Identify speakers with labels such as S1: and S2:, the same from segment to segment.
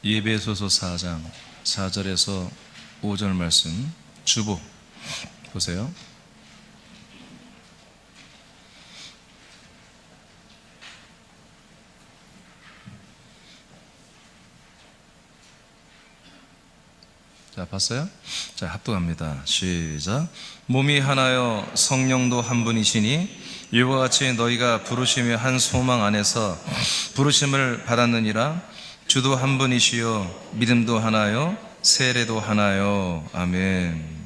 S1: 예배소서 4장 4절에서 5절 말씀 주보 보세요. 자, 봤어요? 자, 합독합니다. 시작. 몸이 하나여 성령도 한 분이시니 이와 같이 너희가 부르심의 한 소망 안에서 부르심을 받았느니라. 주도 한 분이시요 믿음도 하나요 세례도 하나요. 아멘.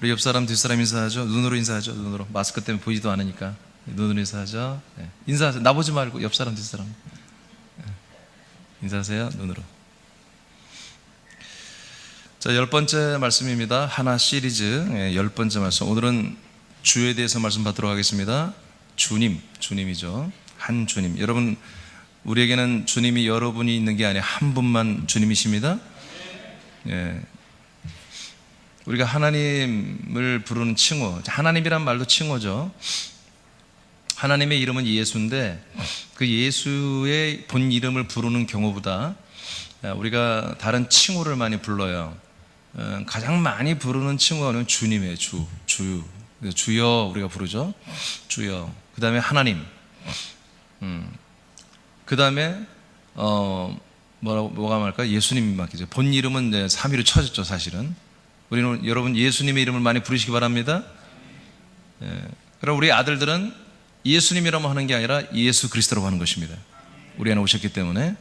S1: 우리 옆 사람 뒷 사람 인사하죠. 눈으로 인사하죠. 눈으로. 마스크 때문에 보이지도 않으니까 눈으로 인사하죠. 네. 인사하세요. 나보지 말고 옆 사람 뒷 사람. 네. 인사하세요. 눈으로. 자, 10번째 말씀입니다. 하나 시리즈 10번째 말씀. 오늘은 주에 대해서 말씀 받도록 하겠습니다. 주님이죠. 한 주님. 여러분, 우리에게는 주님이 여러분이 있는 게 아니라 한 분만 주님이십니다. 예. 우리가 하나님을 부르는 칭호, 하나님이란 말도 칭호죠. 하나님의 이름은 예수인데 그 예수의 본 이름을 부르는 경우보다 우리가 다른 칭호를 많이 불러요. 가장 많이 부르는 칭호는 주님이에요. 주여 우리가 부르죠. 주여. 그 다음에 하나님. 그 다음에 뭐가 말까? 예수님이 맡기죠. 본 이름은 3위로 쳐졌죠. 사실은 우리는 여러분 예수님의 이름을 많이 부르시기 바랍니다. 그럼 우리 아들들은 예수님이라고 하는 게 아니라 예수 그리스도라고 하는 것입니다. 우리 안에 오셨기 때문에.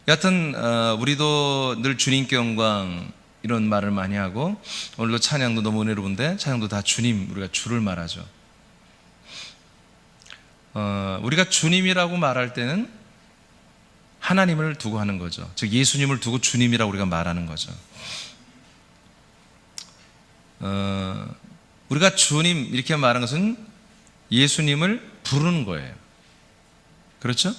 S1: 여하튼 우리도 늘 주님께 영광 이런 말을 많이 하고, 오늘도 찬양도 너무 은혜로운데 찬양도 다 주님, 우리가 주를 말하죠. 우리가 주님이라고 말할 때는 하나님을 두고 하는 거죠. 즉 예수님을 두고 주님이라고 우리가 말하는 거죠. 우리가 주님 이렇게 말하는 것은 예수님을 부르는 거예요. 그렇죠?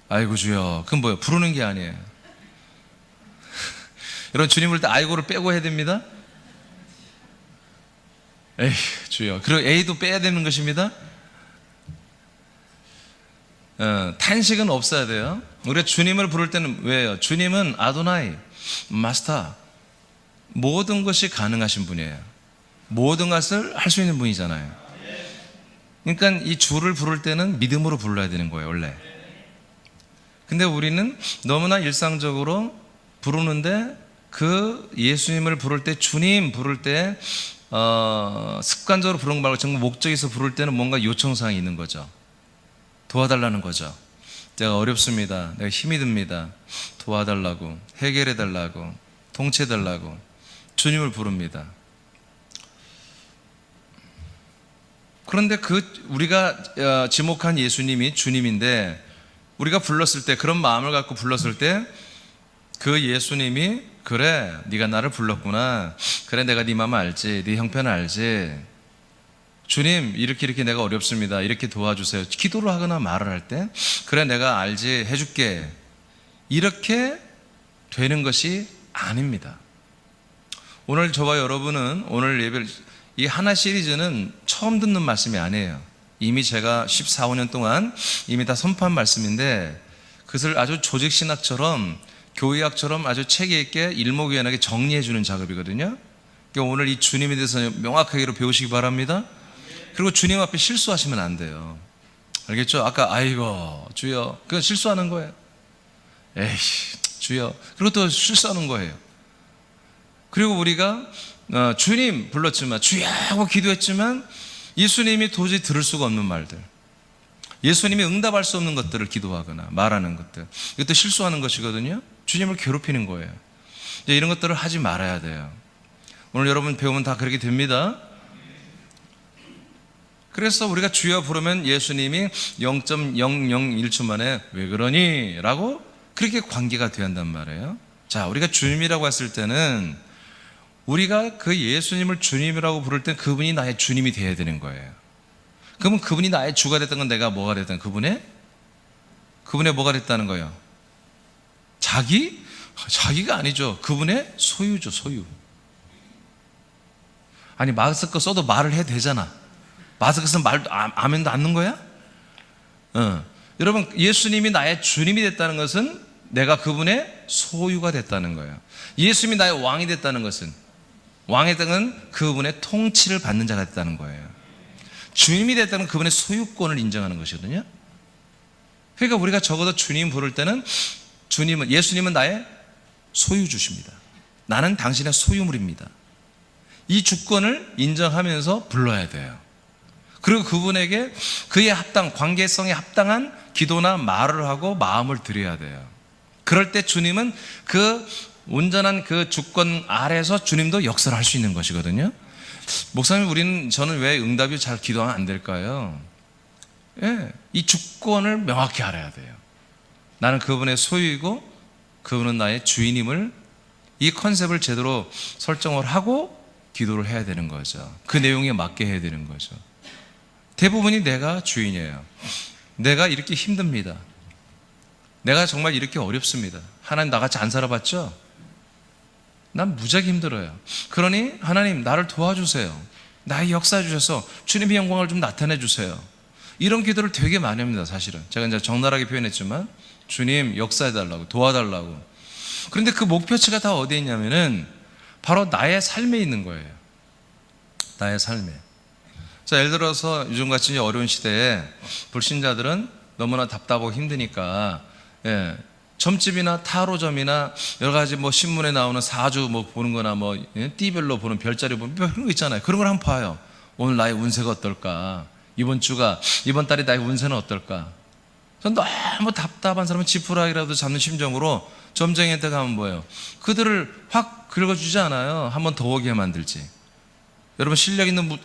S1: 아이고 주여. 그건 뭐예요? 부르는 게 아니에요. 여러분, 주님을 때 아이고를 빼고 해야 됩니다. 에이 주여. 그리고 에이도 빼야 되는 것입니다. 탄식은 없어야 돼요. 우리가 주님을 부를 때는 왜요? 주님은 아도나이, 마스터, 모든 것이 가능하신 분이에요. 모든 것을 할 수 있는 분이잖아요. 그러니까 이 주를 부를 때는 믿음으로 불러야 되는 거예요, 원래. 근데 우리는 너무나 일상적으로 부르는데, 그 예수님을 부를 때, 주님 부를 때 습관적으로 부르는 거 말고 정말 목적이 있어 부를 때는 뭔가 요청사항이 있는 거죠. 도와달라는 거죠. 내가 어렵습니다. 내가 힘이 듭니다. 도와달라고, 해결해달라고, 통치해달라고 주님을 부릅니다. 그런데 우리가 지목한 예수님이 주님인데, 우리가 불렀을 때, 그런 마음을 갖고 불렀을 때 그 예수님이 그래 네가 나를 불렀구나, 그래 내가 네 마음 알지, 네 형편을 알지, 주님 이렇게 내가 어렵습니다, 이렇게 도와주세요, 기도를 하거나 말을 할 때 그래 내가 알지, 해줄게, 이렇게 되는 것이 아닙니다. 오늘 저와 여러분은 오늘 예배를, 이 하나 시리즈는 처음 듣는 말씀이 아니에요. 이미 제가 14, 15년 동안 이미 다 선포한 말씀인데, 그것을 아주 조직신학처럼, 교회학처럼 아주 체계 있게 일목요연하게 정리해 주는 작업이거든요. 그러니까 오늘 이 주님에 대해서 명확하게 배우시기 바랍니다. 그리고 주님 앞에 실수하시면 안 돼요. 알겠죠? 아까 아이고 주여, 그건 실수하는 거예요. 에이씨 주여, 그리고 또 실수하는 거예요. 그리고 우리가 주님 불렀지만, 주여 하고 기도했지만 예수님이 도저히 들을 수가 없는 말들, 예수님이 응답할 수 없는 것들을 기도하거나 말하는 것들, 이것도 실수하는 것이거든요. 주님을 괴롭히는 거예요. 이제 이런 것들을 하지 말아야 돼요. 오늘 여러분 배우면 다 그렇게 됩니다. 그래서 우리가 주여 부르면 예수님이 0.001초 만에 왜 그러니? 라고 그렇게 관계가 돼야 한단 말이에요. 자, 우리가 주님이라고 했을 때는, 우리가 그 예수님을 주님이라고 부를 때 그분이 나의 주님이 되어야 되는 거예요. 그러면 그분이 나의 주가 됐던 건 내가 뭐가 됐던, 그분의 뭐가 됐다는 거예요? 자기가 아니죠. 그분의 소유죠, 소유. 아니 마스크 써도 말을 해도 되잖아. 마스크 쓰면 말도 아멘도 안 넣는 거야? 여러분, 예수님이 나의 주님이 됐다는 것은 내가 그분의 소유가 됐다는 거예요. 예수님이 나의 왕이 됐다는 것은, 왕의 땅은 그분의 통치를 받는 자가 됐다는 거예요. 주님이 됐다는 그분의 소유권을 인정하는 것이거든요. 그러니까 우리가 적어도 주님 부를 때는 예수님은 나의 소유주십니다. 나는 당신의 소유물입니다. 이 주권을 인정하면서 불러야 돼요. 그리고 그분에게 그의 관계성에 합당한 기도나 말을 하고 마음을 드려야 돼요. 그럴 때 주님은 그 온전한 그 주권 아래에서 주님도 역사를 할 수 있는 것이거든요. 목사님, 저는 왜 응답이 잘 기도하면 안 될까요? 예, 이 주권을 명확히 알아야 돼요. 나는 그분의 소유이고 그분은 나의 주인임을, 이 컨셉을 제대로 설정을 하고 기도를 해야 되는 거죠. 그 내용에 맞게 해야 되는 거죠. 대부분이 내가 주인이에요. 내가 이렇게 힘듭니다. 내가 정말 이렇게 어렵습니다. 하나님, 나같이 안 살아봤죠? 난 무지하게 힘들어요. 그러니 하나님, 나를 도와주세요. 나의 역사해 주셔서 주님의 영광을 좀 나타내 주세요. 이런 기도를 되게 많이 합니다. 사실은 제가 이제 적나라하게 표현했지만, 주님 역사해 달라고, 도와달라고. 그런데 그 목표치가 다 어디에 있냐면은 바로 나의 삶에 있는 거예요. 나의 삶에. 자, 예를 들어서 요즘같이 어려운 시대에 불신자들은 너무나 답답하고 힘드니까, 예, 점집이나 타로점이나 여러 가지 신문에 나오는 사주 보는 거나 띠별로 보는 별자리 보는 그런 거 있잖아요. 그런 걸 한번 봐요. 오늘 나의 운세가 어떨까? 이번 달에 나의 운세는 어떨까? 전 너무 답답한 사람은 지푸라기라도 잡는 심정으로 점쟁이한테 가면 뭐예요? 그들을 확 긁어주지 않아요. 한 번 더 오게 만들지. 여러분, 실력 있는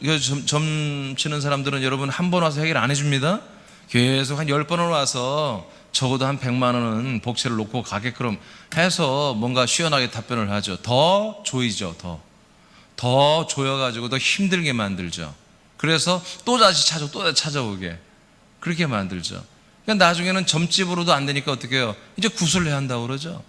S1: 점 치는 사람들은 여러분 한 번 와서 해결 안 해줍니다. 계속 한 10번을 와서 적어도 한 100만 원은 복채를 놓고 가게끔 해서 뭔가 시원하게 답변을 하죠. 더 조이죠. 더 조여가지고 더 힘들게 만들죠. 그래서 또 다시 찾아오게 그렇게 만들죠. 그러니까 나중에는 점집으로도 안 되니까 어떻게 해요? 이제 구슬을 해야 한다고 그러죠.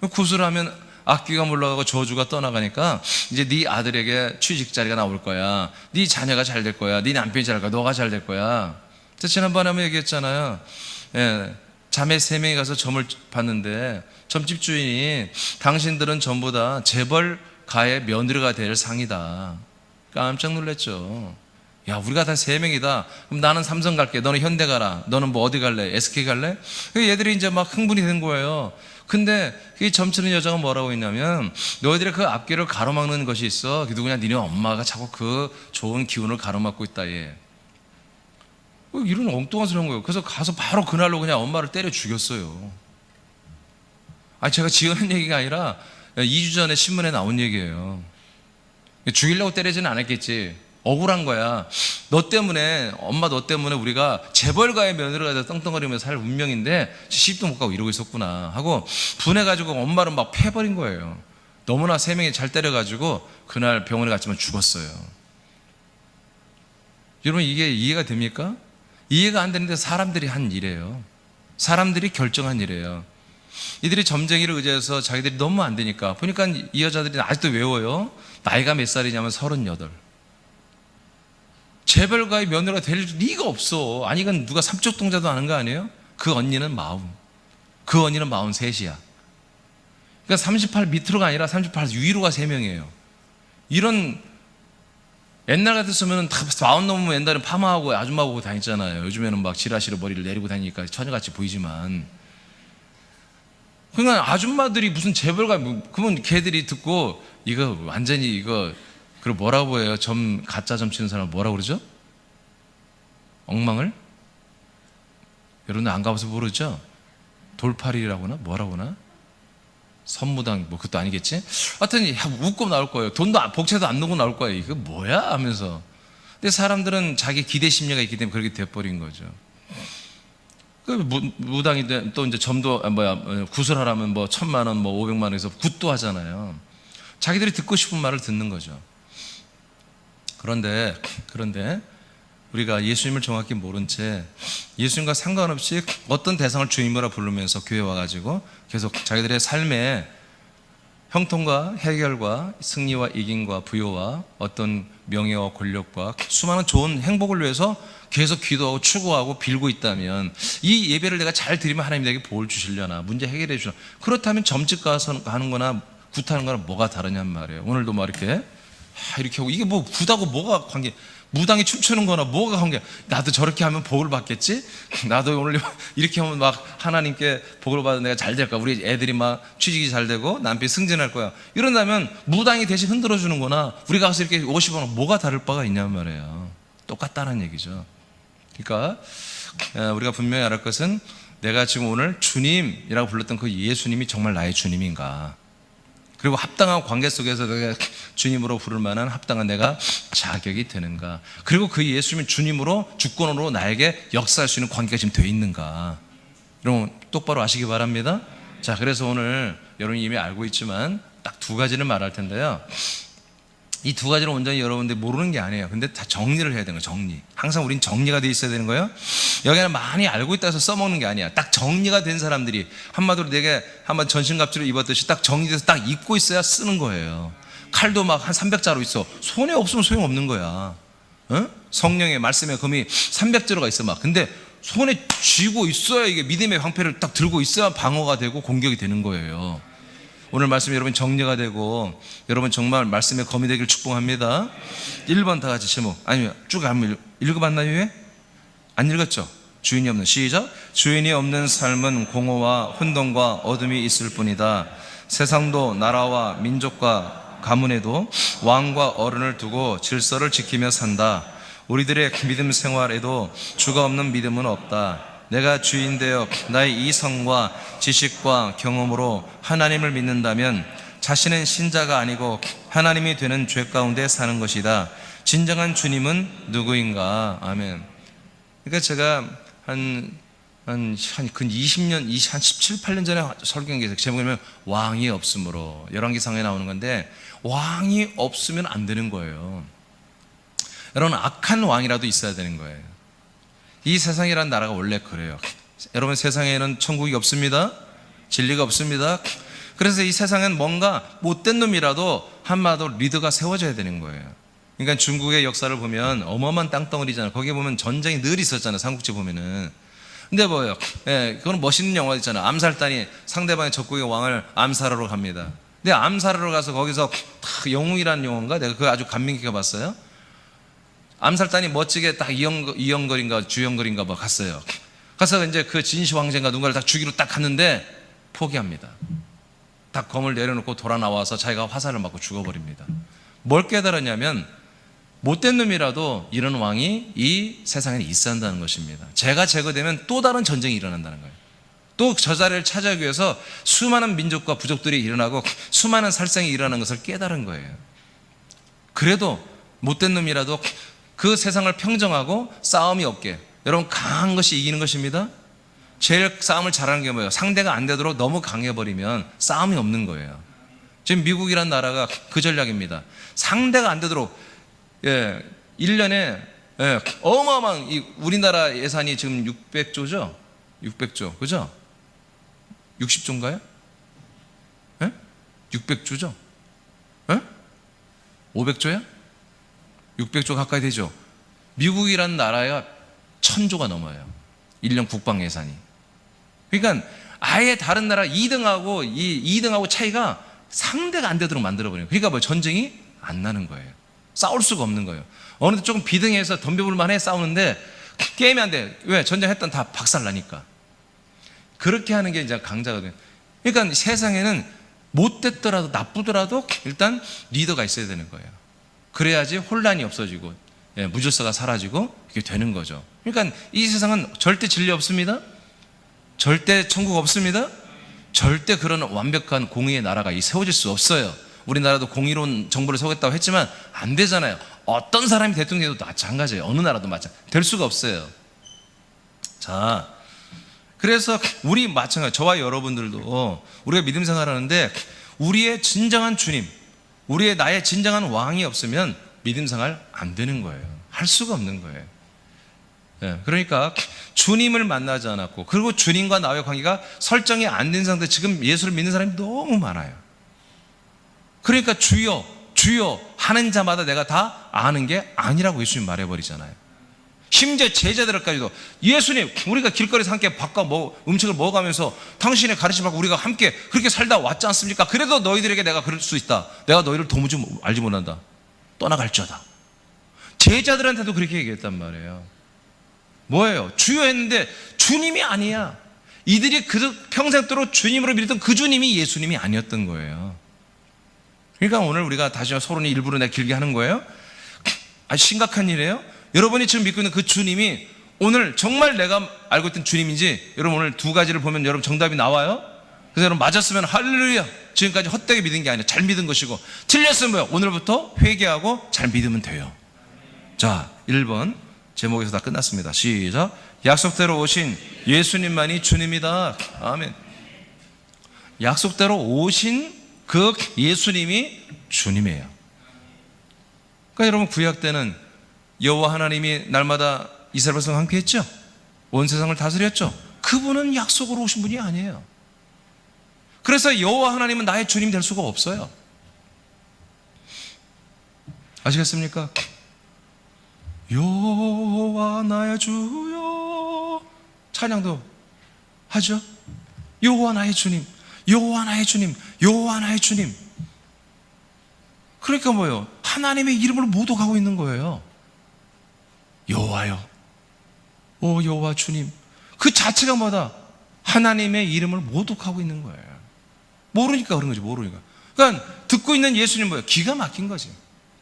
S1: 구슬을 하면 악기가 물러가고 저주가 떠나가니까 이제 네 아들에게 취직 자리가 나올 거야. 네 자녀가 잘 될 거야. 네 남편이 잘 될 거야. 너가 잘 될 거야. 지난번에 한번 얘기했잖아요. 예, 자매 3명이 가서 점을 봤는데 점집 주인이 당신들은 전부 다 재벌가의 며느리가 될 상이다. 깜짝 놀랐죠. 야, 우리가 다 3명이다. 그럼 나는 삼성 갈게. 너는 현대 가라. 너는 어디 갈래? SK 갈래? 얘들이 이제 막 흥분이 된 거예요. 근데 이 점치는 여자가 뭐라고 했냐면, 너희들의 그 앞길을 가로막는 것이 있어. 그 누구냐? 니네 엄마가 자꾸 그 좋은 기운을 가로막고 있다. 얘. 이런 엉뚱한 소리 한 거예요. 그래서 가서 바로 그날로 그냥 엄마를 때려 죽였어요. 제가 지어낸 얘기가 아니라 2주 전에 신문에 나온 얘기예요. 죽이려고 때리지는 않았겠지. 억울한 거야. 엄마 너 때문에 우리가 재벌가의 며느리가 돼서 떵떵거리면서 살 운명인데 시집도 못 가고 이러고 있었구나 하고 분해가지고 엄마를 막 패버린 거예요. 너무나 3명이 잘 때려가지고 그날 병원에 갔지만 죽었어요. 여러분, 이게 이해가 됩니까? 이해가 안 되는데 사람들이 한 일이에요. 사람들이 결정한 일이에요. 이들이 점쟁이를 의지해서 자기들이 너무 안 되니까, 보니까 이 여자들이 아직도 외워요. 나이가 몇 살이냐면 38. 재벌가의 며느리가 될 리가 없어. 아니, 이건 누가 삼척동자도 아는 거 아니에요? 그 언니는 40. 그 언니는 43이야. 그러니까 38 밑으로가 아니라 38 위로가 3명이에요. 이런, 옛날 같았으면 다 40 넘으면 옛날에 파마하고 아줌마하고 다녔잖아요. 요즘에는 막 지라시로 머리를 내리고 다니니까 처녀같이 보이지만. 그러니까 아줌마들이 무슨 재벌가, 그러면 걔들이 듣고 이거 완전히 이거, 그리고 뭐라고 해요? 가짜 점 치는 사람 뭐라고 그러죠? 엉망을? 여러분들 안 가봐서 모르죠? 돌팔이라고나? 뭐라고나? 선무당, 그것도 아니겠지? 하여튼 웃고 나올 거예요. 복채도 안 넣고 나올 거예요. 이거 뭐야? 하면서. 근데 사람들은 자기 기대 심리가 있기 때문에 그렇게 돼버린 거죠. 무당이 또 이제 점도, 구슬하라면 1,000만 원, 500만 원에서 굿도 하잖아요. 자기들이 듣고 싶은 말을 듣는 거죠. 그런데 우리가 예수님을 정확히 모른 채 예수님과 상관없이 어떤 대상을 주님이라 부르면서 교회 와가지고 계속 자기들의 삶에 형통과 해결과 승리와 이김과 부여와 어떤 명예와 권력과 수많은 좋은 행복을 위해서 계속 기도하고 추구하고 빌고 있다면 이 예배를 내가 잘 드리면 하나님 내게 복을 주시려나, 문제 해결해 주려나. 그렇다면 점집 가서 하는 거나 굿하는 거나 뭐가 다르냔 말이에요. 오늘도 막 이렇게 하고, 이게 뭐 굿하고 뭐가 관계, 무당이 춤추는 거나 뭐가 관계. 나도 저렇게 하면 복을 받겠지? 나도 오늘 이렇게 하면 막 하나님께 복을 받아 내가 잘 될까? 우리 애들이 막 취직이 잘 되고 남편이 승진할 거야. 이런다면 무당이 대신 흔들어 주는 거나 우리가 가서 이렇게 50원 뭐가 다를 바가 있냐는 말이에요. 똑같다는 얘기죠. 그러니까 우리가 분명히 알을 것은, 내가 지금 오늘 주님이라고 불렀던 그 예수님이 정말 나의 주님인가, 그리고 합당한 관계 속에서 내가 주님으로 부를 만한 합당한 내가 자격이 되는가, 그리고 그 예수님이 주님으로 주권으로 나에게 역사할 수 있는 관계가 지금 되어 있는가, 여러분 똑바로 아시기 바랍니다. 자, 그래서 오늘 여러분이 이미 알고 있지만 딱 두 가지를 말할 텐데요. 이 두 가지를 온전히 여러분들 모르는 게 아니에요. 근데 다 정리를 해야 되는 거예요. 정리. 항상 우린 정리가 돼 있어야 되는 거예요. 여기는 많이 알고 있다 해서 써먹는 게 아니야. 딱 정리가 된 사람들이, 한마디로 내게 한번 전신갑주를 입었듯이 딱 정리돼서 딱 입고 있어야 쓰는 거예요. 칼도 막 한 300자루 있어. 손에 없으면 소용없는 거야. 성령의 말씀의 검이 300자루가 있어 막. 근데 손에 쥐고 있어야, 이게 믿음의 방패를 딱 들고 있어야 방어가 되고 공격이 되는 거예요. 오늘 말씀 여러분 정리가 되고 여러분 정말 말씀의 검이 되길 축복합니다. 1번 다 같이 제목, 아니면 쭉 한번 읽어봤나요? 안 읽었죠? 주인이 없는, 시작. 주인이 없는 삶은 공허와 혼돈과 어둠이 있을 뿐이다. 세상도 나라와 민족과 가문에도 왕과 어른을 두고 질서를 지키며 산다. 우리들의 믿음 생활에도 주가 없는 믿음은 없다. 내가 주인 되어 나의 이성과 지식과 경험으로 하나님을 믿는다면 자신은 신자가 아니고 하나님이 되는 죄 가운데 사는 것이다. 진정한 주님은 누구인가? 아멘. 그러니까 제가 근 20년, 한 17, 18년 전에 설교에서 제목이면 왕이 없으므로, 열왕기상에 나오는 건데, 왕이 없으면 안 되는 거예요. 여러분, 악한 왕이라도 있어야 되는 거예요. 이 세상이란 나라가 원래 그래요. 여러분, 세상에는 천국이 없습니다. 진리가 없습니다. 그래서 이 세상엔 뭔가 못된 놈이라도 한마디로 리더가 세워져야 되는 거예요. 그러니까 중국의 역사를 보면 어마어마한 땅덩어리잖아요. 거기에 보면 전쟁이 늘 있었잖아요. 삼국지 보면은. 근데 뭐예요? 그건 멋있는 영화 있잖아요. 암살단이 상대방의 적국의 왕을 암살하러 갑니다. 근데 암살하러 가서 거기서 영웅이라는 영화인가? 내가 그거 아주 감명 깊게 봤어요. 암살단이 멋지게 딱 이영걸인가 주영걸인가 뭐 갔어요. 가서 이제 그 진시 황제인가 누군가를 딱 죽이러 딱 갔는데 포기합니다. 딱 검을 내려놓고 돌아 나와서 자기가 화살을 맞고 죽어버립니다. 뭘 깨달았냐면, 못된 놈이라도 이런 왕이 이 세상에 있어야 한다는 것입니다. 죄가 제거되면 또 다른 전쟁이 일어난다는 거예요. 또 저 자리를 차지하기 위해서 수많은 민족과 부족들이 일어나고 수많은 살생이 일어나는 것을 깨달은 거예요. 그래도 못된 놈이라도 그 세상을 평정하고 싸움이 없게, 여러분 강한 것이 이기는 것입니다. 제일 싸움을 잘하는 게 뭐예요? 상대가 안 되도록 너무 강해버리면 싸움이 없는 거예요. 지금 미국이란 나라가 그 전략입니다. 상대가 안 되도록 1년에 어마어마한, 우리나라 예산이 지금 600조죠? 600조, 그죠? 60조인가요? 600조죠? 500조야? 600조 가까이 되죠. 미국이란 나라가 1000조가 넘어요. 1년 국방 예산이. 그러니까 아예 다른 나라 2등하고 차이가 상대가 안 되도록 만들어버려요. 그러니까 뭐 전쟁이 안 나는 거예요. 싸울 수가 없는 거예요. 어느 조금 비등해서 덤벼볼만 해 싸우는데 게임이 안 돼. 왜? 전쟁했던 다 박살나니까. 그렇게 하는 게 이제 강자거든요. 그러니까 세상에는 못됐더라도 나쁘더라도 일단 리더가 있어야 되는 거예요. 그래야지 혼란이 없어지고 무질서가 사라지고 이게 되는 거죠. 그러니까 이 세상은 절대 진리 없습니다. 절대 천국 없습니다. 절대 그런 완벽한 공의의 나라가 세워질 수 없어요. 우리나라도 공의로운 정부를 세우겠다고 했지만 안 되잖아요. 어떤 사람이 대통령이 돼도 마찬가지예요. 어느 나라도 마찬가지. 될 수가 없어요. 자, 그래서 우리 마찬가지, 저와 여러분들도 우리가 믿음 생활하는데 우리의 진정한 주님, 나의 진정한 왕이 없으면 믿음 생활 안 되는 거예요. 할 수가 없는 거예요. 그러니까 주님을 만나지 않았고, 그리고 주님과 나의 관계가 설정이 안 된 상태, 지금 예수를 믿는 사람이 너무 많아요. 그러니까 주여 주여 하는 자마다 내가 다 아는 게 아니라고 예수님 말해버리잖아요. 심지어 제자들까지도 예수님 우리가 길거리에서 함께 밥과 음식을 먹어가면서 당신의 가르침 받고 우리가 함께 그렇게 살다 왔지 않습니까? 그래도 너희들에게 내가 그럴 수 있다. 내가 너희를 도무지 알지 못한다. 떠나갈지어다. 제자들한테도 그렇게 얘기했단 말이에요. 뭐예요? 주여 했는데 주님이 아니야. 이들이 평생도록 주님으로 믿었던 그 주님이 예수님이 아니었던 거예요. 그러니까 오늘 우리가 다시 서론이 일부러 내가 길게 하는 거예요. 아주 심각한 일이에요. 여러분이 지금 믿고 있는 그 주님이 오늘 정말 내가 알고 있던 주님인지 여러분 오늘 두 가지를 보면 여러분 정답이 나와요. 그래서 여러분 맞았으면 할렐루야. 지금까지 헛되게 믿은 게 아니라 잘 믿은 것이고 틀렸으면 뭐요? 오늘부터 회개하고 잘 믿으면 돼요. 자, 1번 제목에서 다 끝났습니다. 시작. 약속대로 오신 예수님만이 주님이다. 아멘. 약속대로 오신 그 예수님이 주님이에요. 그러니까 여러분 구약 때는 여호와 하나님이 날마다 이스라엘 백성과 함께 했죠. 온 세상을 다스렸죠. 그분은 약속으로 오신 분이 아니에요. 그래서 여호와 하나님은 나의 주님이 될 수가 없어요. 아시겠습니까? 여호와 나의 주여 찬양도 하죠. 여호와 나의 주님, 여호와 나의 주님, 여호와 나의 주님. 그러니까 뭐예요? 하나님의 이름을 모독하고 있는 거예요. 여호와요, 오 여호와 주님. 그 자체가 뭐다? 하나님의 이름을 모독하고 있는 거예요. 모르니까 그런 거지. 모르니까. 그러니까 듣고 있는 예수님 뭐예요? 기가 막힌 거지.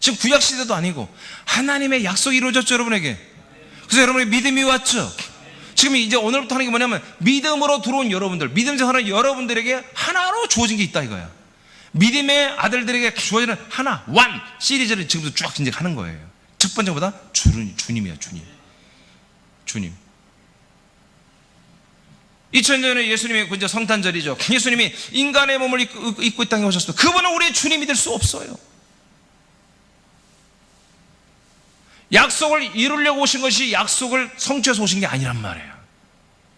S1: 지금 구약 시대도 아니고 하나님의 약속이 이루어졌죠, 여러분에게. 그래서 여러분의 믿음이 왔죠. 지금 이제 오늘부터 하는 게 뭐냐면 믿음으로 들어온 여러분들, 믿음 생활하는 여러분들에게 하나로 주어진 게 있다 이거야. 믿음의 아들들에게 주어지는 하나, 완 시리즈를 지금부터 쫙 진행하는 거예요. 첫 번째보다 주님이야, 주님. 2000년 전에 예수님의 이제 성탄절이죠. 예수님이 인간의 몸을 입고 이 땅에 오셨어요. 그분은 우리의 주님이 될 수 없어요. 약속을 이루려고 오신 것이 약속을 성취해서 오신 게 아니란 말이에요.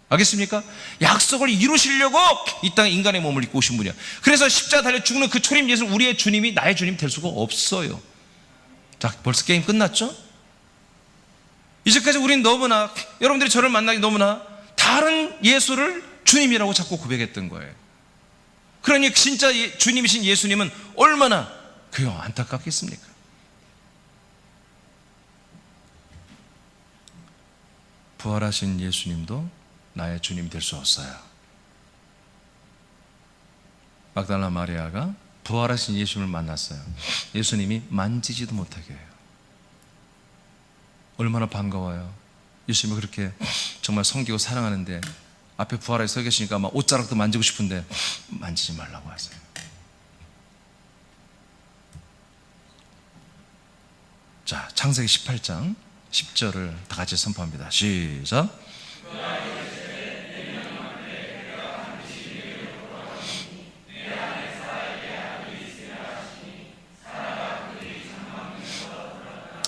S1: 알겠습니까? 약속을 이루시려고 이 땅에 인간의 몸을 입고 오신 분이야. 그래서 십자가 달려 죽는 그 초림 예수는 우리의 주님이 나의 주님 될 수가 없어요. 자, 벌써 게임 끝났죠? 이제까지 우리는 너무나 여러분들이 저를 만나기 너무나 다른 예수를 주님이라고 자꾸 고백했던 거예요. 그러니 진짜 주님이신 예수님은 얼마나 그요 안타깝겠습니까? 부활하신 예수님도 나의 주님이 될 수 없어요. 막달라 마리아가 부활하신 예수님을 만났어요. 예수님이 만지지도 못하게 해요. 얼마나 반가워요. 예수님이 그렇게 정말 섬기고 사랑하는데 앞에 부활하게 서 계시니까 막 옷자락도 만지고 싶은데 만지지 말라고 하세요. 자, 창세기 18장 10절을 다 같이 선포합니다. 시작.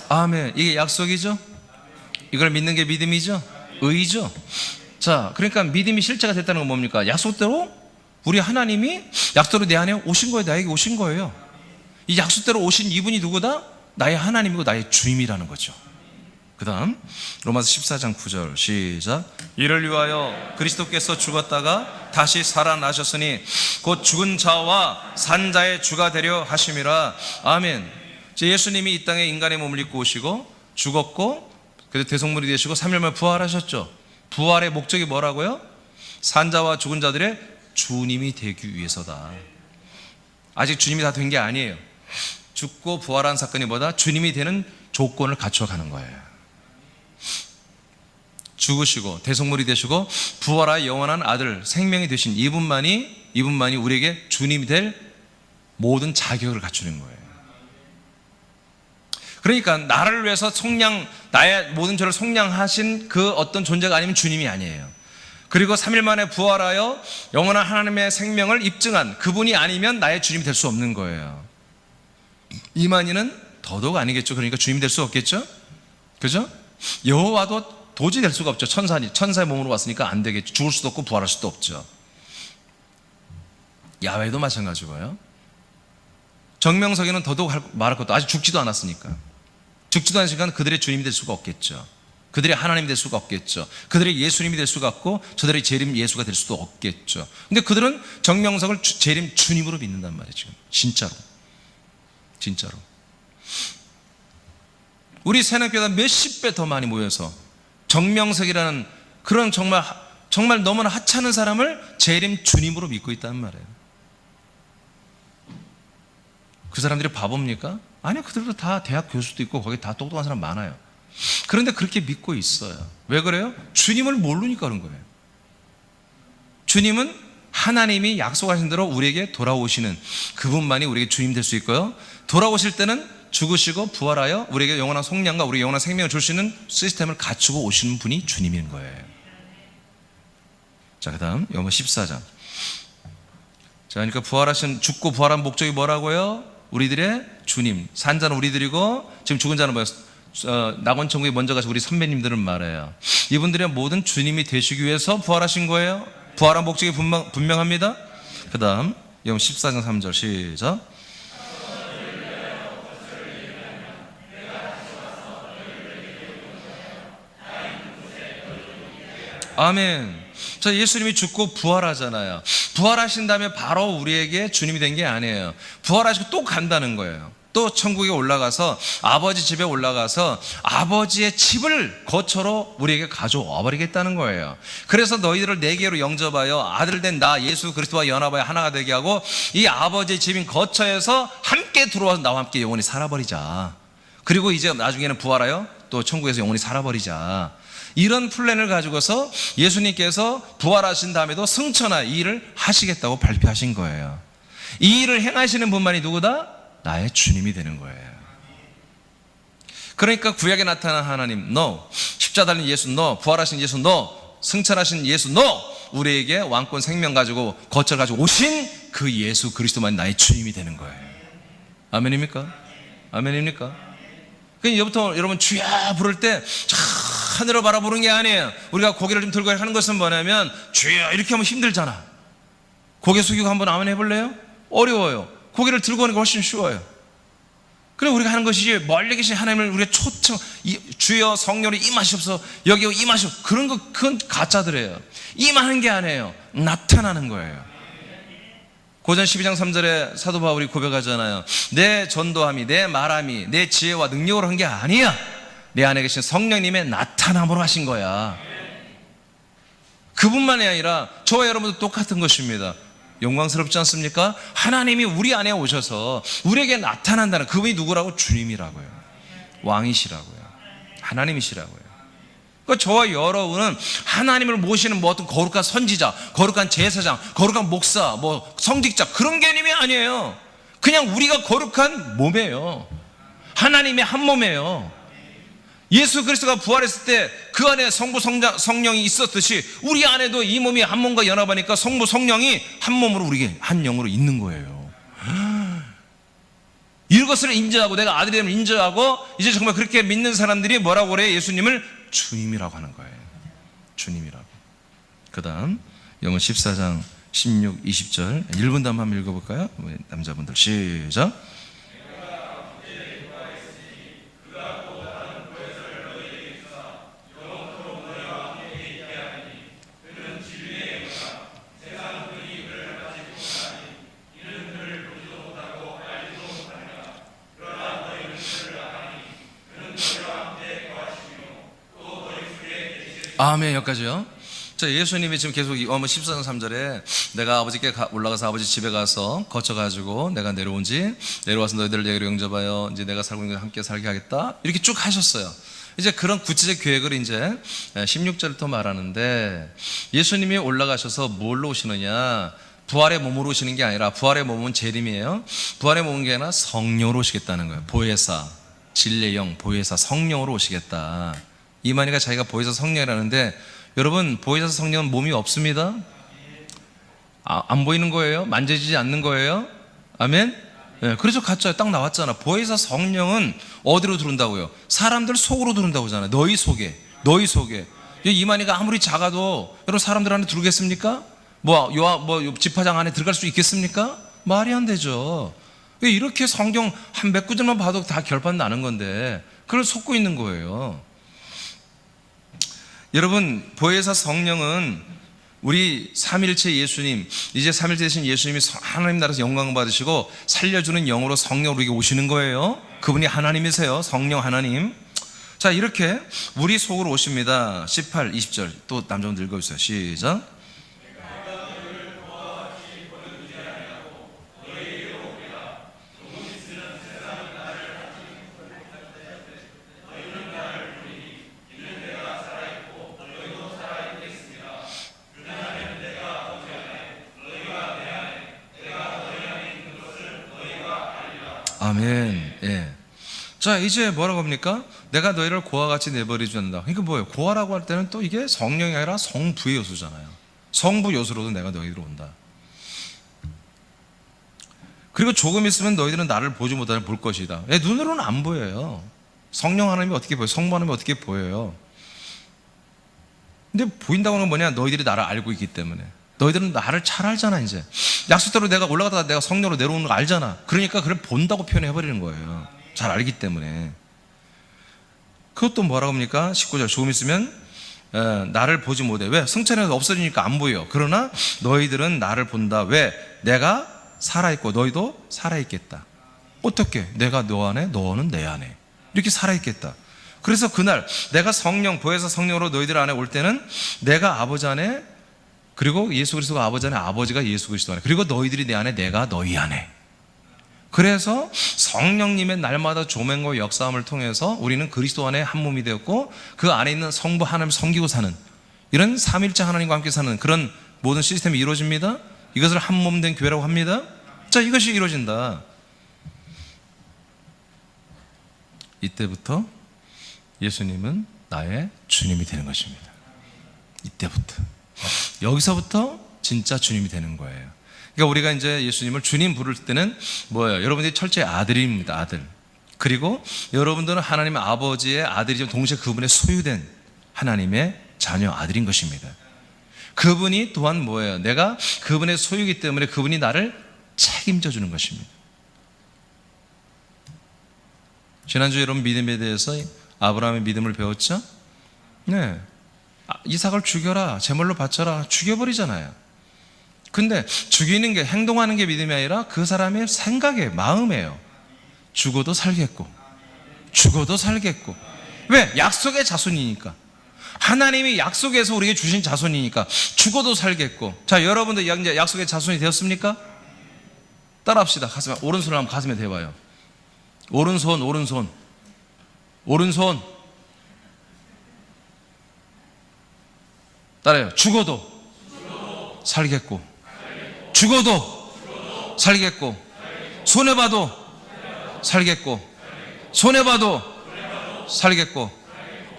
S1: 아멘. 이게 약속이죠? 이걸 믿는 게 믿음이죠? 의죠? 자, 그러니까 믿음이 실제가 됐다는 건 뭡니까? 약속대로 우리 하나님이 약속대로 내 안에 오신 거예요. 나에게 오신 거예요. 이 약속대로 오신 이분이 누구다? 나의 하나님이고 나의 주임이라는 거죠. 그 다음 로마서 14장 9절 시작. 이를 위하여 그리스도께서 죽었다가 다시 살아나셨으니 곧 죽은 자와 산 자의 주가 되려 하심이라. 아멘. 예수님이 이 땅에 인간의 몸을 입고 오시고 죽었고 그래서 대속물이 되시고 3일 만에 부활하셨죠. 부활의 목적이 뭐라고요? 산자와 죽은 자들의 주님이 되기 위해서다. 아직 주님이 다 된 게 아니에요. 죽고 부활한 사건이 뭐다? 주님이 되는 조건을 갖춰가는 거예요. 죽으시고 대속물이 되시고 부활하여 영원한 아들 생명이 되신 이분만이 우리에게 주님이 될 모든 자격을 갖추는 거예요. 그러니까 나를 위해서 나의 모든 죄를 속량하신 그 어떤 존재가 아니면 주님이 아니에요. 그리고 3일 만에 부활하여 영원한 하나님의 생명을 입증한 그분이 아니면 나의 주님이 될 수 없는 거예요. 이만희는 더더욱 아니겠죠. 그러니까 주님이 될 수 없겠죠. 그죠? 여호와도 도저히 될 수가 없죠. 천사의 몸으로 왔으니까 안 되겠죠. 죽을 수도 없고 부활할 수도 없죠. 야훼도 마찬가지고요. 정명석에는 더더욱 말할 것도, 아직 죽지도 않았으니까. 죽지도 않으니까 그들의 주님이 될 수가 없겠죠. 그들의 하나님이 될 수가 없겠죠. 그들의 예수님이 될 수가 없고 저들의 재림 예수가 될 수도 없겠죠. 근데 그들은 정명석을 재림 주님으로 믿는단 말이에요. 지금 진짜로 우리 새내교회가 몇십 배 더 많이 모여서 정명석이라는 그런 정말 너무나 하찮은 사람을 재림 주님으로 믿고 있다는 말이에요. 그 사람들이 바보입니까? 아니요, 그들도 다 대학 교수도 있고 거기 다 똑똑한 사람 많아요. 그런데 그렇게 믿고 있어요. 왜 그래요? 주님을 모르니까 그런 거예요. 주님은 하나님이 약속하신 대로 우리에게 돌아오시는 그분만이 우리에게 주님 될 수 있고요, 돌아오실 때는 죽으시고 부활하여 우리에게 영원한 속량과 우리에게 영원한 생명을 줄 수 있는 시스템을 갖추고 오시는 분이 주님인 거예요. 자, 그 다음 요한 14장. 자, 그러니까 죽고 부활한 목적이 뭐라고요? 우리들의 주님. 산 자는 우리들이고 지금 죽은 자는 뭐예요? 낙원천국에 먼저 가서 우리 선배님들은 말해요. 이분들의 모든 주님이 되시기 위해서 부활하신 거예요. 부활한 목적이 분명합니다. 그 다음 요한 14장 3절 시작. 아멘. 자, 예수님이 죽고 부활하잖아요. 부활하신 다음에 바로 우리에게 주님이 된 게 아니에요. 부활하시고 또 간다는 거예요. 또 천국에 올라가서 아버지 집에 올라가서 아버지의 집을 거처로 우리에게 가져와 버리겠다는 거예요. 그래서 너희들을 내게로 영접하여 아들 된 나 예수 그리스도와 연합하여 하나가 되게 하고 이 아버지의 집인 거처에서 함께 들어와서 나와 함께 영원히 살아버리자. 그리고 이제 나중에는 부활하여 또 천국에서 영원히 살아버리자. 이런 플랜을 가지고서 예수님께서 부활하신 다음에도 승천하 이 일을 하시겠다고 발표하신 거예요. 이 일을 행하시는 분만이 누구다? 나의 주님이 되는 거예요. 그러니까 구약에 나타난 하나님 no, 십자가 달린 예수 no, 부활하신 예수 no, 승천하신 예수 no, 우리에게 왕권 생명 가지고 거처를 가지고 오신 그 예수 그리스도만이 나의 주님이 되는 거예요. 아멘입니까? 아멘입니까? 그러니까 이제부터 여러분 주여 부를 때 하늘을 바라보는 게 아니에요. 우리가 고개를 좀 들고 하는 것은 뭐냐면 주여 이렇게 하면 힘들잖아. 고개 숙이고 한번 아멘 해볼래요? 어려워요. 고개를 들고 하는 게 훨씬 쉬워요. 그래 우리가 하는 것이지 멀리 계신 하나님을 우리가 초청 주여 성령으로 임하시옵소서 여기 임하시옵소서 그런 거 그건 가짜들이에요. 임하는 게 아니에요. 나타나는 거예요. 고전 12장 3절에 사도 바울이 고백하잖아요. 내 전도함이 내 말함이 내 지혜와 능력으로 한 게 아니야. 내 안에 계신 성령님의 나타남으로 하신 거야. 그분만이 아니라 저와 여러분도 똑같은 것입니다. 영광스럽지 않습니까? 하나님이 우리 안에 오셔서 우리에게 나타난다는 그분이 누구라고? 주님이라고요. 왕이시라고요. 하나님이시라고요. 그러니까 저와 여러분은 하나님을 모시는 뭐 어떤 거룩한 선지자, 거룩한 제사장, 거룩한 목사, 뭐 성직자 그런 개념이 아니에요. 그냥 우리가 거룩한 몸이에요. 하나님의 한 몸이에요. 예수 그리스도가 부활했을 때 그 안에 성부 성령이 있었듯이 우리 안에도 이 몸이 한 몸과 연합하니까 성부 성령이 한 몸으로 우리에게 한 영으로 있는 거예요. 이것을 인정하고 내가 아들임을 인정하고 이제 정말 그렇게 믿는 사람들이 뭐라고 그래요? 예수님을 주님이라고 하는 거예요. 주님이라고. 그 다음 영어 14장 16, 20절 1분 다음 한번 읽어볼까요? 남자분들 시작. 아멘. 여기까지요. 자, 예수님이 지금 계속 14장 3절에 내가 아버지께 올라가서 아버지 집에 가서 거쳐가지고 내가 내려와서 너희들을 내게로 영접하여 이제 내가 살고 있는 것 함께 살게 하겠다 이렇게 쭉 하셨어요. 이제 그런 구체적 계획을 이제 16절부터 말하는데 예수님이 올라가셔서 뭘로 오시느냐, 부활의 몸으로 오시는 게 아니라 부활의 몸은 재림이에요. 부활의 몸은 게 아니라 성령으로 오시겠다는 거예요. 보혜사, 진리의 영, 보혜사 성령으로 오시겠다. 이만희가 자기가 보혜사 성령이라는데 여러분 보혜사 성령은 몸이 없습니다. 안 보이는 거예요. 만져지지 않는 거예요. 아멘. 네, 그래서 가짜에 딱 나왔잖아. 보혜사 성령은 어디로 들어온다고요? 사람들 속으로 들어온다고 하잖아요. 너희 속에. 이만희가 아무리 작아도 여러분 사람들 안에 들어오겠습니까? 지파장 안에 들어갈 수 있겠습니까? 말이 안 되죠. 왜 이렇게 성경 한 몇 구절만 봐도 다 결판 나는 건데 그걸 속고 있는 거예요. 여러분, 보혜사 성령은 우리 삼일체 예수님, 이제 삼일체 되신 예수님이 하나님 나라에서 영광 받으시고 살려주는 영으로 성령 우리에게 오시는 거예요. 그분이 하나님이세요. 성령 하나님. 자, 이렇게 우리 속으로 오십니다. 18, 20절 또 남자분 읽어주세요. 시작. 아멘. 예. 자, 이제 뭐라고 합니까? 내가 너희를 고와 같이 내버리지 않는다. 그러니까 뭐예요? 고아라고 할 때는 또 이게 성령이 아니라 성부의 요소잖아요. 성부 요소로도 내가 너희로 온다. 그리고 조금 있으면 너희들은 나를 보지 못하는 볼 것이다. 예, 눈으로는 안 보여요. 성령 하나님이 어떻게 보여요? 성부 하나님이 어떻게 보여요? 근데 보인다고 하는 건 뭐냐? 너희들이 나를 알고 있기 때문에. 너희들은 나를 잘 알잖아. 이제 약속대로 내가 올라가다가 내가 성령으로 내려오는 거 알잖아. 그러니까 그걸 본다고 표현해버리는 거예요. 잘 알기 때문에. 그것도 뭐라고 합니까? 19절 조금 있으면 나를 보지 못해. 왜? 승천에서 없어지니까 안 보여. 그러나 너희들은 나를 본다. 왜? 내가 살아있고 너희도 살아있겠다. 어떻게? 내가 너 안에, 너는 내 안에 이렇게 살아있겠다. 그래서 그날 내가 성령, 보혜사 성령으로 너희들 안에 올 때는 내가 아버지 안에, 그리고 예수 그리스도가 아버지 안에, 아버지가 예수 그리스도 안에, 그리고 너희들이 내 안에, 내가 너희 안에. 그래서 성령님의 날마다 조명과 역사함을 통해서 우리는 그리스도 안에 한 몸이 되었고 그 안에 있는 성부 하나님을 섬기고 사는, 이런 삼일째 하나님과 함께 사는 그런 모든 시스템이 이루어집니다. 이것을 한 몸 된 교회라고 합니다. 자, 이것이 이루어진다. 이때부터 예수님은 나의 주님이 되는 것입니다. 이때부터, 여기서부터 진짜 주님이 되는 거예요. 그러니까 우리가 이제 예수님을 주님 부를 때는 뭐예요? 여러분들이 철저히 아들입니다. 아들. 그리고 여러분들은 하나님 아버지의 아들이지만 동시에 그분의 소유된 하나님의 자녀, 아들인 것입니다. 그분이 또한 뭐예요? 내가 그분의 소유이기 때문에 그분이 나를 책임져 주는 것입니다. 지난주 여러분 믿음에 대해서 아브라함의 믿음을 배웠죠? 네. 이삭을 죽여라, 제물로 바쳐라, 죽여버리잖아요. 근데 죽이는 게, 행동하는 게 믿음이 아니라 그 사람의 생각에, 마음이에요. 죽어도 살겠고, 죽어도 살겠고. 왜? 약속의 자손이니까. 하나님이 약속에서 우리에게 주신 자손이니까 죽어도 살겠고. 자, 여러분들 이제 약속의 자손이 되었습니까? 따라합시다. 가슴에, 오른손을 한번 가슴에 대봐요. 오른손, 오른손, 오른손. 따라해요. 죽어도 살겠고, 죽어도 살겠고, 손해봐도 살겠고, 손해봐도 살겠고,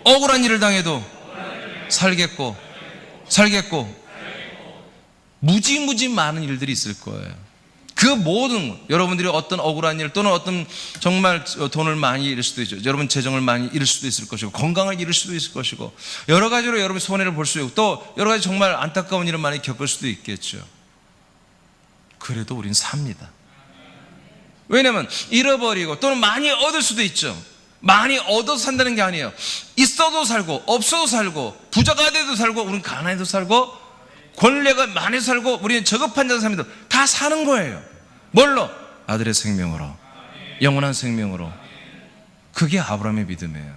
S1: 억울한 일을 당해도 살겠고, 살겠고, 무지무지 많은 일들이 있을 거예요. 그 모든, 여러분들이 어떤 억울한 일 또는 어떤 정말 돈을 많이 잃을 수도 있죠. 여러분 재정을 많이 잃을 수도 있을 것이고, 건강을 잃을 수도 있을 것이고, 여러 가지로 여러분 손해를 볼 수 있고, 또 여러 가지 정말 안타까운 일을 많이 겪을 수도 있겠죠. 그래도 우린 삽니다. 왜냐하면 잃어버리고 또는 많이 얻을 수도 있죠. 많이 얻어서 산다는 게 아니에요. 있어도 살고 없어도 살고, 부자가 돼도 살고, 우리는 가난해도 살고, 권력가 많이 살고, 우리는 저급한 자도 삽니다. 다 사는 거예요. 뭘로? 아들의 생명으로, 영원한 생명으로. 그게 아브라함의 믿음이에요.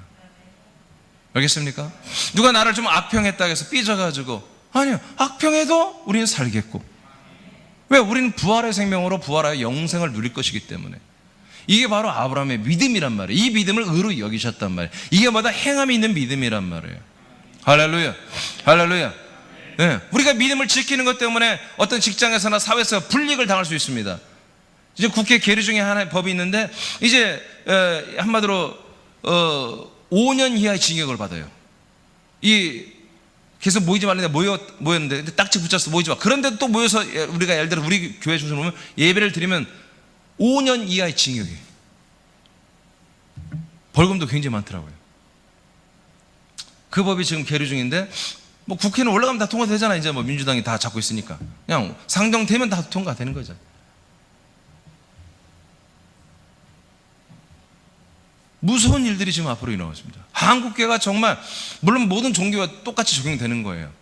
S1: 알겠습니까? 누가 나를 좀 악평했다 해서 삐져가지고, 아니요, 악평해도 우리는 살겠고. 왜? 우리는 부활의 생명으로 부활하여 영생을 누릴 것이기 때문에. 이게 바로 아브라함의 믿음이란 말이에요. 이 믿음을 의로 여기셨단 말이에요. 이게 뭐다? 행함이 있는 믿음이란 말이에요. 할렐루야, 할렐루야. 네. 우리가 믿음을 지키는 것 때문에 어떤 직장에서나 사회에서 불이익을 당할 수 있습니다. 이제 국회 계류 중에 하나의 법이 있는데, 이제 한마디로 5년 이하의 징역을 받아요. 계속 모이지 말는데 모였는데 딱지 붙였어, 모이지 마. 그런데도 또 모여서, 우리가 예를 들어 우리 교회 중심으로 보면 예배를 드리면 5년 이하의 징역이, 벌금도 굉장히 많더라고요. 그 법이 지금 계류 중인데, 뭐 국회는 올라가면 다 통과되잖아. 이제 뭐 민주당이 다 잡고 있으니까 그냥 상정되면 다 통과되는 거죠. 무서운 일들이 지금 앞으로 일어나고 있습니다. 한국교회가 정말 물론 모든 종교와 똑같이 적용되는 거예요.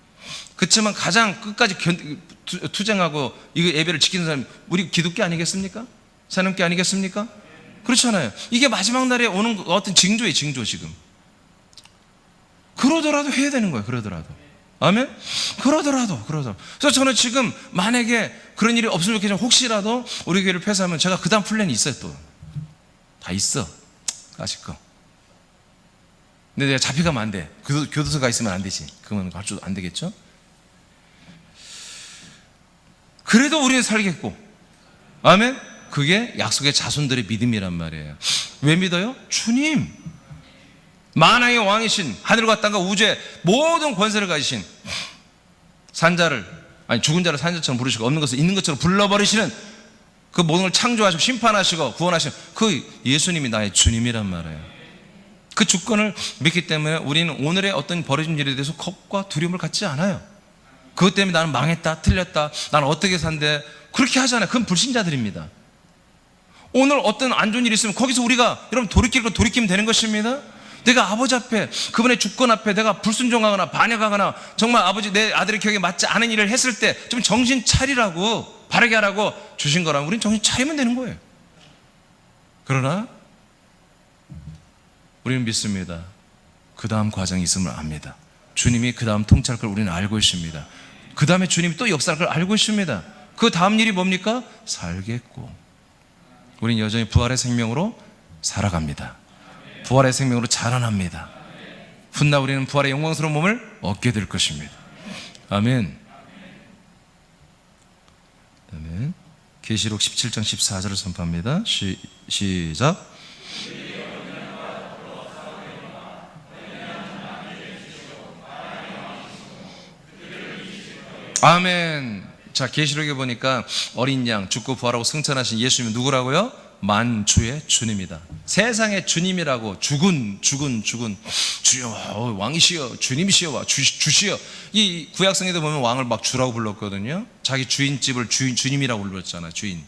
S1: 그렇지만 가장 끝까지 투쟁하고 이거 예배를 지키는 사람이 우리 기독교 아니겠습니까? 사람께 아니겠습니까? 그렇잖아요. 이게 마지막 날에 오는 어떤 징조예요, 징조 지금. 그러더라도 해야 되는 거예요. 그러더라도. 아멘? 그러더라도. 그래서 저는 지금 만약에 그런 일이 없으면 좋겠지만 혹시라도 우리 교회를 폐쇄하면 제가 그 다음 플랜이 있어요. 또 다 있어. 아실 거. 근데 내가 잡혀가면 안 돼. 교도소가 있으면 안 되지. 그건 안 되겠죠? 그래도 우리는 살겠고. 아멘? 그게 약속의 자손들의 믿음이란 말이에요. 왜 믿어요? 주님. 만왕의 왕이신 하늘과 땅과 우주의 모든 권세를 가지신 죽은 자를 산자처럼 부르시고 없는 것을 있는 것처럼 불러버리시는 그 모든 걸 창조하시고 심판하시고 구원하시는 그 예수님이 나의 주님이란 말이에요. 그 주권을 믿기 때문에 우리는 오늘의 어떤 벌어진 일에 대해서 겁과 두려움을 갖지 않아요. 그것 때문에 나는 망했다, 틀렸다, 나는 어떻게 산대, 그렇게 하잖아요. 그건 불신자들입니다. 오늘 어떤 안 좋은 일이 있으면 거기서 우리가 여러분 돌이키면 되는 것입니다. 내가 아버지 앞에, 그분의 주권 앞에 내가 불순종하거나 반역하거나 정말 아버지 내 아들의 기억에 맞지 않은 일을 했을 때 좀 정신 차리라고, 바르게 하라고 주신 거라면 우리는 정신 차리면 되는 거예요. 그러나 우리는 믿습니다. 그 다음 과정이 있음을 압니다. 주님이 그 다음 통치할 걸 우리는 알고 있습니다. 그 다음에 주님이 또 역사할 걸 알고 있습니다. 그 다음 일이 뭡니까? 살겠고. 우리는 여전히 부활의 생명으로 살아갑니다. 부활의 생명으로 자라납니다. 훗날 우리는 부활의 영광스러운 몸을 얻게 될 것입니다. 아멘. 아멘. 계시록 17장 14절을 선포합니다. 시작. 아멘. 자, 계시록에 보니까 어린 양 죽고 부활하고 승천하신 예수님은 누구라고요? 만주의 주님이다. 세상의 주님이라고 주군 주여 왕이시여 주님이시여 주시여. 이 구약성에도 보면 왕을 막 주라고 불렀거든요. 자기 주인집을 주님이라고 불렀잖아요. 주인.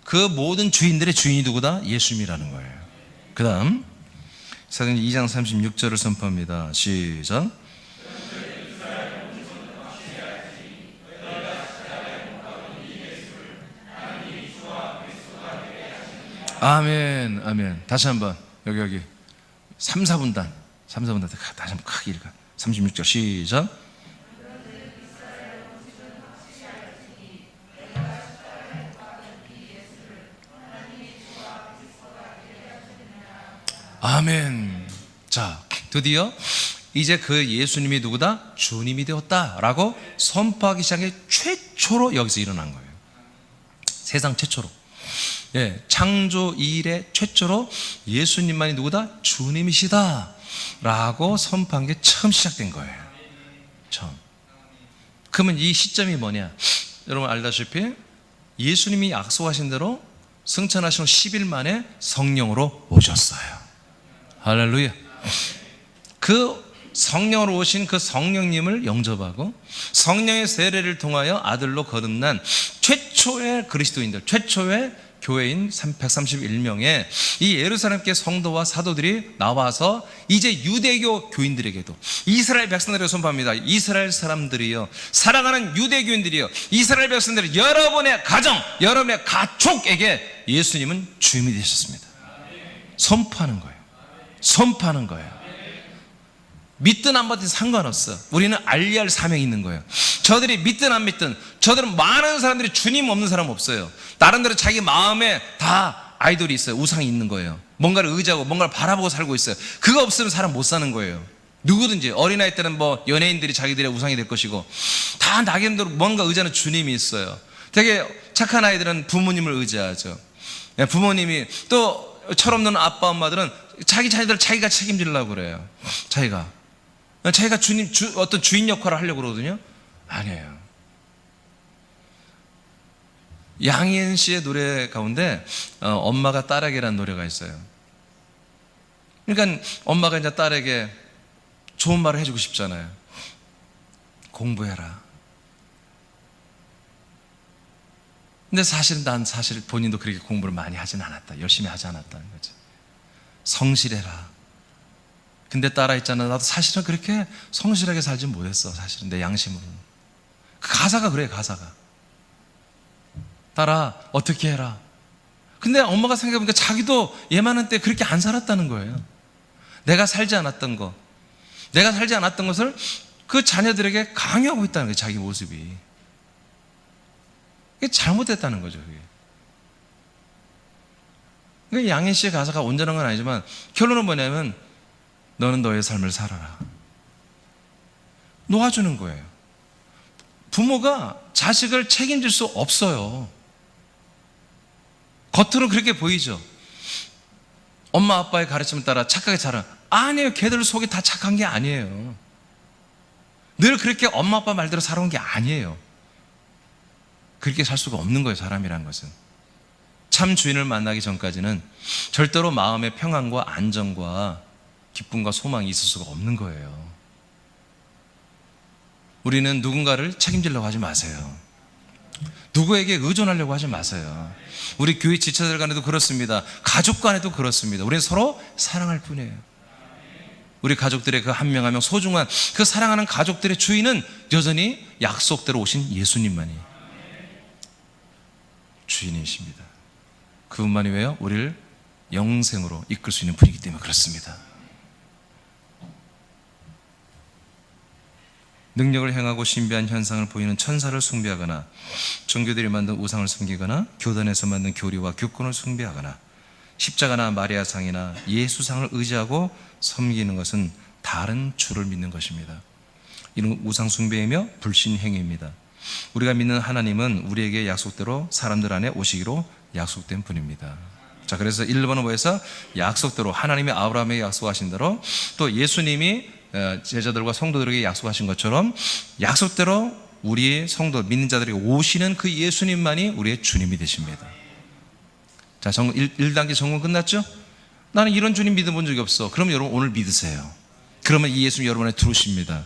S1: 그 모든 주인들의 주인이 누구다? 예수님이라는 거예요. 그 다음 사도행전 2장 36절을 선포합니다. 시작. 아멘, 아멘. 다시 한번 여기 3, 4분단 다시 한번 크게 읽어. 36절 시작. 아멘. 자, 드디어 이제 그 예수님이 누구다? 주님이 되었다라고 선포하기 시작해 최초로 여기서 일어난 거예요. 세상 최초로. 예, 창조 이래 최초로 예수님만이 누구다? 주님이시다 라고 선포한 게 처음 시작된 거예요. 처음. 그러면 이 시점이 뭐냐? 여러분 알다시피 예수님이 약속하신 대로 승천하신 후 10일 만에 성령으로 오셨어요. 할렐루야. 그 성령으로 오신 그 성령님을 영접하고 성령의 세례를 통하여 아들로 거듭난 최초의 그리스도인들, 최초의 교회인 131명의 이 예루살렘계 성도와 사도들이 나와서 이제 유대교 교인들에게도 이스라엘 백성들에게 선포합니다. 이스라엘 사람들이여, 살아가는 유대교인들이여, 이스라엘 백성들이 여러분의 가정, 여러분의 가족에게 예수님은 주님이 되셨습니다. 선포하는 거예요. 선포하는 거예요. 믿든 안 믿든 상관없어. 우리는 알리할 사명이 있는 거예요. 저들이 믿든 안 믿든, 저들은 많은 사람들이 주님 없는 사람 없어요. 나름대로 자기 마음에 다 아이돌이 있어요. 우상이 있는 거예요. 뭔가를 의지하고 뭔가를 바라보고 살고 있어요. 그거 없으면 사람 못 사는 거예요. 누구든지 어린아이 때는 뭐 연예인들이 자기들의 우상이 될 것이고, 다 나름대로 뭔가 의지하는 주님이 있어요. 되게 착한 아이들은 부모님을 의지하죠. 부모님이 또 철없는 아빠 엄마들은 자기 자녀들을 자기가 책임지려고 그래요. 자기가 어떤 주인 역할을 하려고 그러거든요. 아니에요. 양희은 씨의 노래 가운데 엄마가 딸에게라는 노래가 있어요. 그러니까 엄마가 이제 딸에게 좋은 말을 해주고 싶잖아요. 공부해라. 근데 사실은 난 본인도 그렇게 공부를 많이 하진 않았다. 열심히 하지 않았다는 거죠. 성실해라. 근데 딸아 있잖아, 나도 사실은 그렇게 성실하게 살지 못했어. 사실은 내 양심으로. 그 가사가 그래, 가사가. 딸아 어떻게 해라. 근데 엄마가 생각해보니까 자기도 얘 많은 때 그렇게 안 살았다는 거예요. 내가 살지 않았던 거, 내가 살지 않았던 것을 그 자녀들에게 강요하고 있다는 거예요. 자기 모습이. 이게 잘못됐다는 거죠. 그게. 그러니까 양인 씨의 가사가 온전한 건 아니지만 결론은 뭐냐면 너는 너의 삶을 살아라. 놓아주는 거예요. 부모가 자식을 책임질 수 없어요. 겉으로 그렇게 보이죠. 엄마 아빠의 가르침을 따라 착하게 자라. 아니에요. 걔들 속이 다 착한 게 아니에요. 늘 그렇게 엄마 아빠 말대로 살아온 게 아니에요. 그렇게 살 수가 없는 거예요. 사람이란 것은. 참 주인을 만나기 전까지는 절대로 마음의 평안과 안정과 기쁨과 소망이 있을 수가 없는 거예요. 우리는 누군가를 책임지려고 하지 마세요. 누구에게 의존하려고 하지 마세요. 우리 교회 지체들 간에도 그렇습니다. 가족 간에도 그렇습니다. 우리는 서로 사랑할 뿐이에요. 우리 가족들의 그 한 명 한 명 소중한 그 사랑하는 가족들의 주인은 여전히 약속대로 오신 예수님만이 주인이십니다. 그분만이 왜요? 우리를 영생으로 이끌 수 있는 분이기 때문에 그렇습니다. 능력을 행하고 신비한 현상을 보이는 천사를 숭배하거나 종교들이 만든 우상을 숨기거나 교단에서 만든 교리와 규권을 숭배하거나 십자가나 마리아상이나 예수상을 의지하고 섬기는 것은 다른 주를 믿는 것입니다. 이는 우상 숭배이며 불신 행위입니다. 우리가 믿는 하나님은 우리에게 약속대로 사람들 안에 오시기로 약속된 분입니다. 자, 그래서 1번은 뭐해서 약속대로 하나님이 아브라함에게 약속하신 대로 또 예수님이 제자들과 성도들에게 약속하신 것처럼 약속대로 우리 성도 믿는 자들에게 오시는 그 예수님만이 우리의 주님이 되십니다. 자, 1단계 점검 끝났죠? 나는 이런 주님 믿어본 적이 없어. 그럼 여러분 오늘 믿으세요. 그러면 이 예수님 여러분 안에 들어오십니다.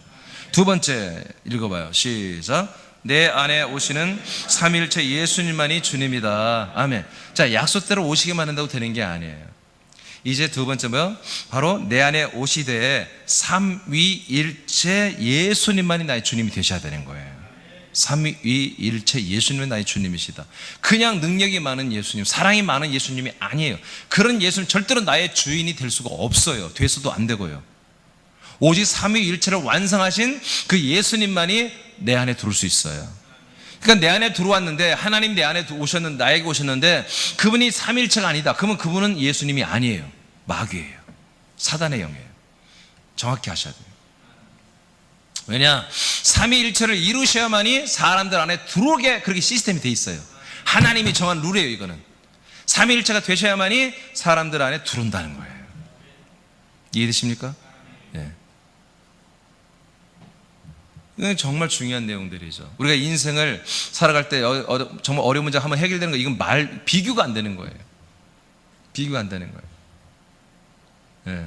S1: 두 번째 읽어봐요. 시작. 내 안에 오시는 삼위일체 예수님만이 주님이다. 아멘. 자, 약속대로 오시기만 한다고 되는 게 아니에요. 이제 두 번째 뭐요? 바로 내 안에 오시되 삼위일체 예수님만이 나의 주님이 되셔야 되는 거예요. 삼위일체 예수님은 나의 주님이시다. 그냥 능력이 많은 예수님, 사랑이 많은 예수님이 아니에요. 그런 예수님 절대로 나의 주인이 될 수가 없어요. 돼서도 안 되고요. 오직 삼위일체를 완성하신 그 예수님만이 내 안에 들어올 수 있어요. 그러니까 내 안에 들어왔는데 하나님 내 안에 오셨는데 나에게 오셨는데 그분이 삼위일체가 아니다. 그러면 그분은 예수님이 아니에요. 마귀예요. 사단의 영이에요. 정확히 하셔야 돼요. 왜냐? 삼위일체를 이루셔야만이 사람들 안에 들어오게 그렇게 시스템이 돼 있어요. 하나님이 정한 룰이에요. 이거는 삼위일체가 되셔야만이 사람들 안에 들어온다는 거예요. 이해되십니까? 예. 이건 정말 중요한 내용들이죠. 우리가 인생을 살아갈 때 정말 어려운 문제가 한번 해결되는 거, 이건 비교가 안 되는 거예요. 비교가 안 되는 거예요. 예.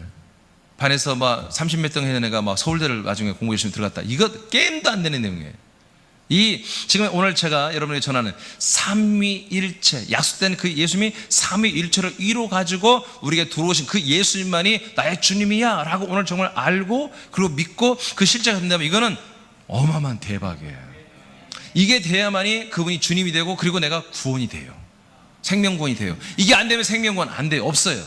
S1: 반에서 막 30몇 등 했는 애가 막 서울대를 나중에 공부 열심히 들어갔다. 이거 게임도 안 되는 내용이에요. 지금 오늘 제가 여러분에게 전하는 삼위일체, 약속된 그 예수님이 삼위일체를 이루어가지고 우리에게 들어오신 그 예수님만이 나의 주님이야 라고 오늘 정말 알고 그리고 믿고 그 실제가 된다면 이거는 어마어마한 대박이에요. 이게 돼야만이 그분이 주님이 되고 그리고 내가 구원이 돼요. 생명구원이 돼요. 이게 안 되면 생명구원 안 돼요. 없어요.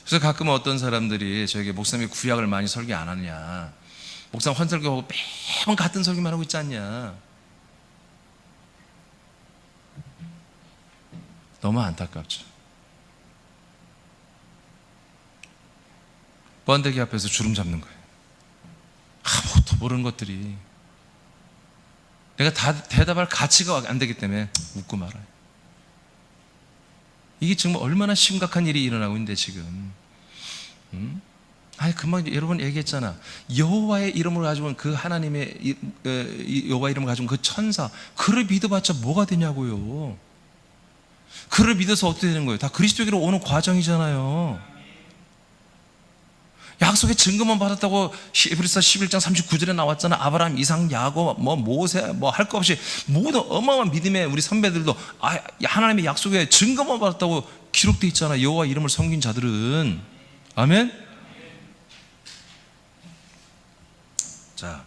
S1: 그래서 가끔 어떤 사람들이 저에게 목사님이 구약을 많이 설교 안 하느냐, 목사님 헌설교하고 매번 같은 설교만 하고 있지 않냐. 너무 안타깝죠. 번데기 앞에서 주름 잡는 거예요. 아무것도 모르는 것들이. 내가 다 대답할 가치가 안 되기 때문에 웃고 말아요. 이게 정말 얼마나 심각한 일이 일어나고 있는데 지금. 금방 여러분 얘기했잖아. 여호와의 이름을 가지고 그 하나님의 여호와 이름을 가지고 그 천사, 그를 믿어봤자 뭐가 되냐고요. 그를 믿어서 어떻게 되는 거예요? 다 그리스도에게로 오는 과정이잖아요. 약속의 증거만 받았다고 히브리서 11장 39절에 나왔잖아. 아브라함, 이삭, 야곱, 모세 할 거 없이 모든 어마어마한 믿음의 우리 선배들도 하나님의 약속의 증거만 받았다고 기록되어 있잖아. 여호와 이름을 섬긴 자들은. 아멘. 자,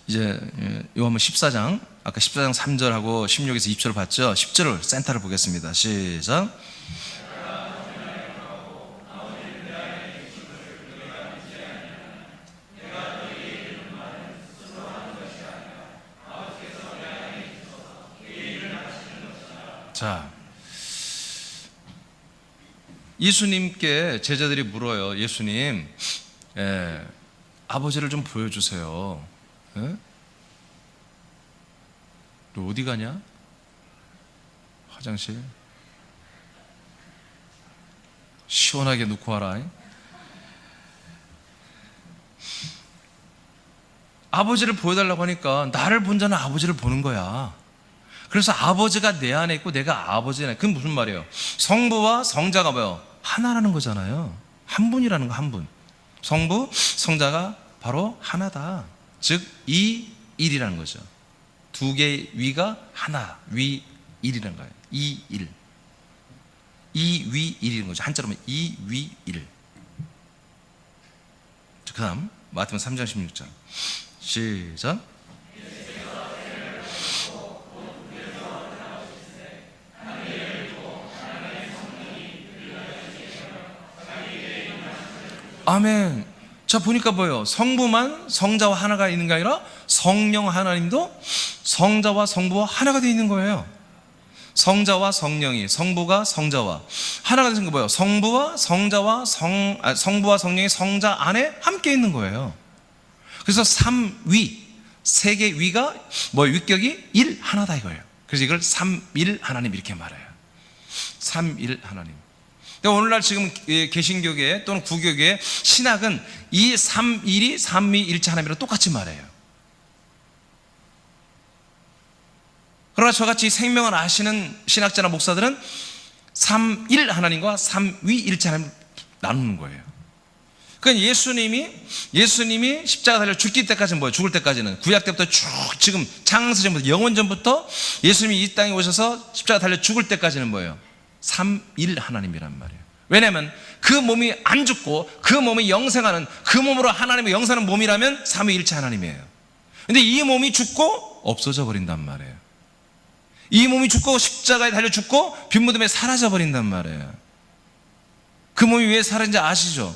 S1: 이제 요한복음 14장, 아까 14장 3절하고 16에서 20절 봤죠? 10절을 센터를 보겠습니다. 시작. 자, 예수님께 제자들이 물어요. 예수님, 아버지를 좀 보여주세요. 너 어디 가냐? 화장실 시원하게 놓고 와라. 아버지를 보여달라고 하니까 나를 본 자는 아버지를 보는 거야. 그래서 아버지가 내 안에 있고 내가 아버지 안에. 그건 무슨 말이에요? 성부와 성자가 뭐예요? 하나라는 거잖아요. 한 분이라는 거, 한 분. 성부, 성자가 바로 하나다. 즉 이일이라는 거죠. 두 개의 위가 하나, 위 일이라는 거예요. 이일. 이위 일이라는 거죠. 한자로 하면 이위 일. 그 다음 마태복음 3장 16절 시작. 아멘. 자, 보니까 뭐예요? 성부만 성자와 하나가 있는 게 아니라 성령 하나님도 성자와 성부와 하나가 되어 있는 거예요. 성자와 성령이, 성부가 성자와 하나가 되는 게 뭐예요? 성부와 성자와 성부와 성령이 성자 안에 함께 있는 거예요. 그래서 삼위, 세 개 위가 위격이 일 하나다 이거예요. 그래서 이걸 삼일 하나님 이렇게 말해요. 삼일 하나님. 오늘날 지금 개신교계 또는 구교계 신학은 이 삼일이 삼위일체 하나님이랑 똑같이 말해요. 그러나 저같이 생명을 아시는 신학자나 목사들은 삼일 하나님과 삼위일체 하나님을 나누는 거예요. 그러니까 예수님이 십자가 달려 죽기 때까지는 뭐예요? 죽을 때까지는 구약 때부터 쭉 지금 창세전부터 영원전부터 예수님이 이 땅에 오셔서 십자가 달려 죽을 때까지는 뭐예요? 삼일 하나님이란 말이에요. 왜냐하면 그 몸이 안 죽고 그 몸이 영생하는, 그 몸으로 하나님의 영생하는 몸이라면 삼위일체 하나님이에요. 근데 이 몸이 죽고 없어져 버린단 말이에요. 이 몸이 죽고 십자가에 달려 죽고 빈무덤에 사라져 버린단 말이에요. 그 몸이 왜 사라진지 아시죠?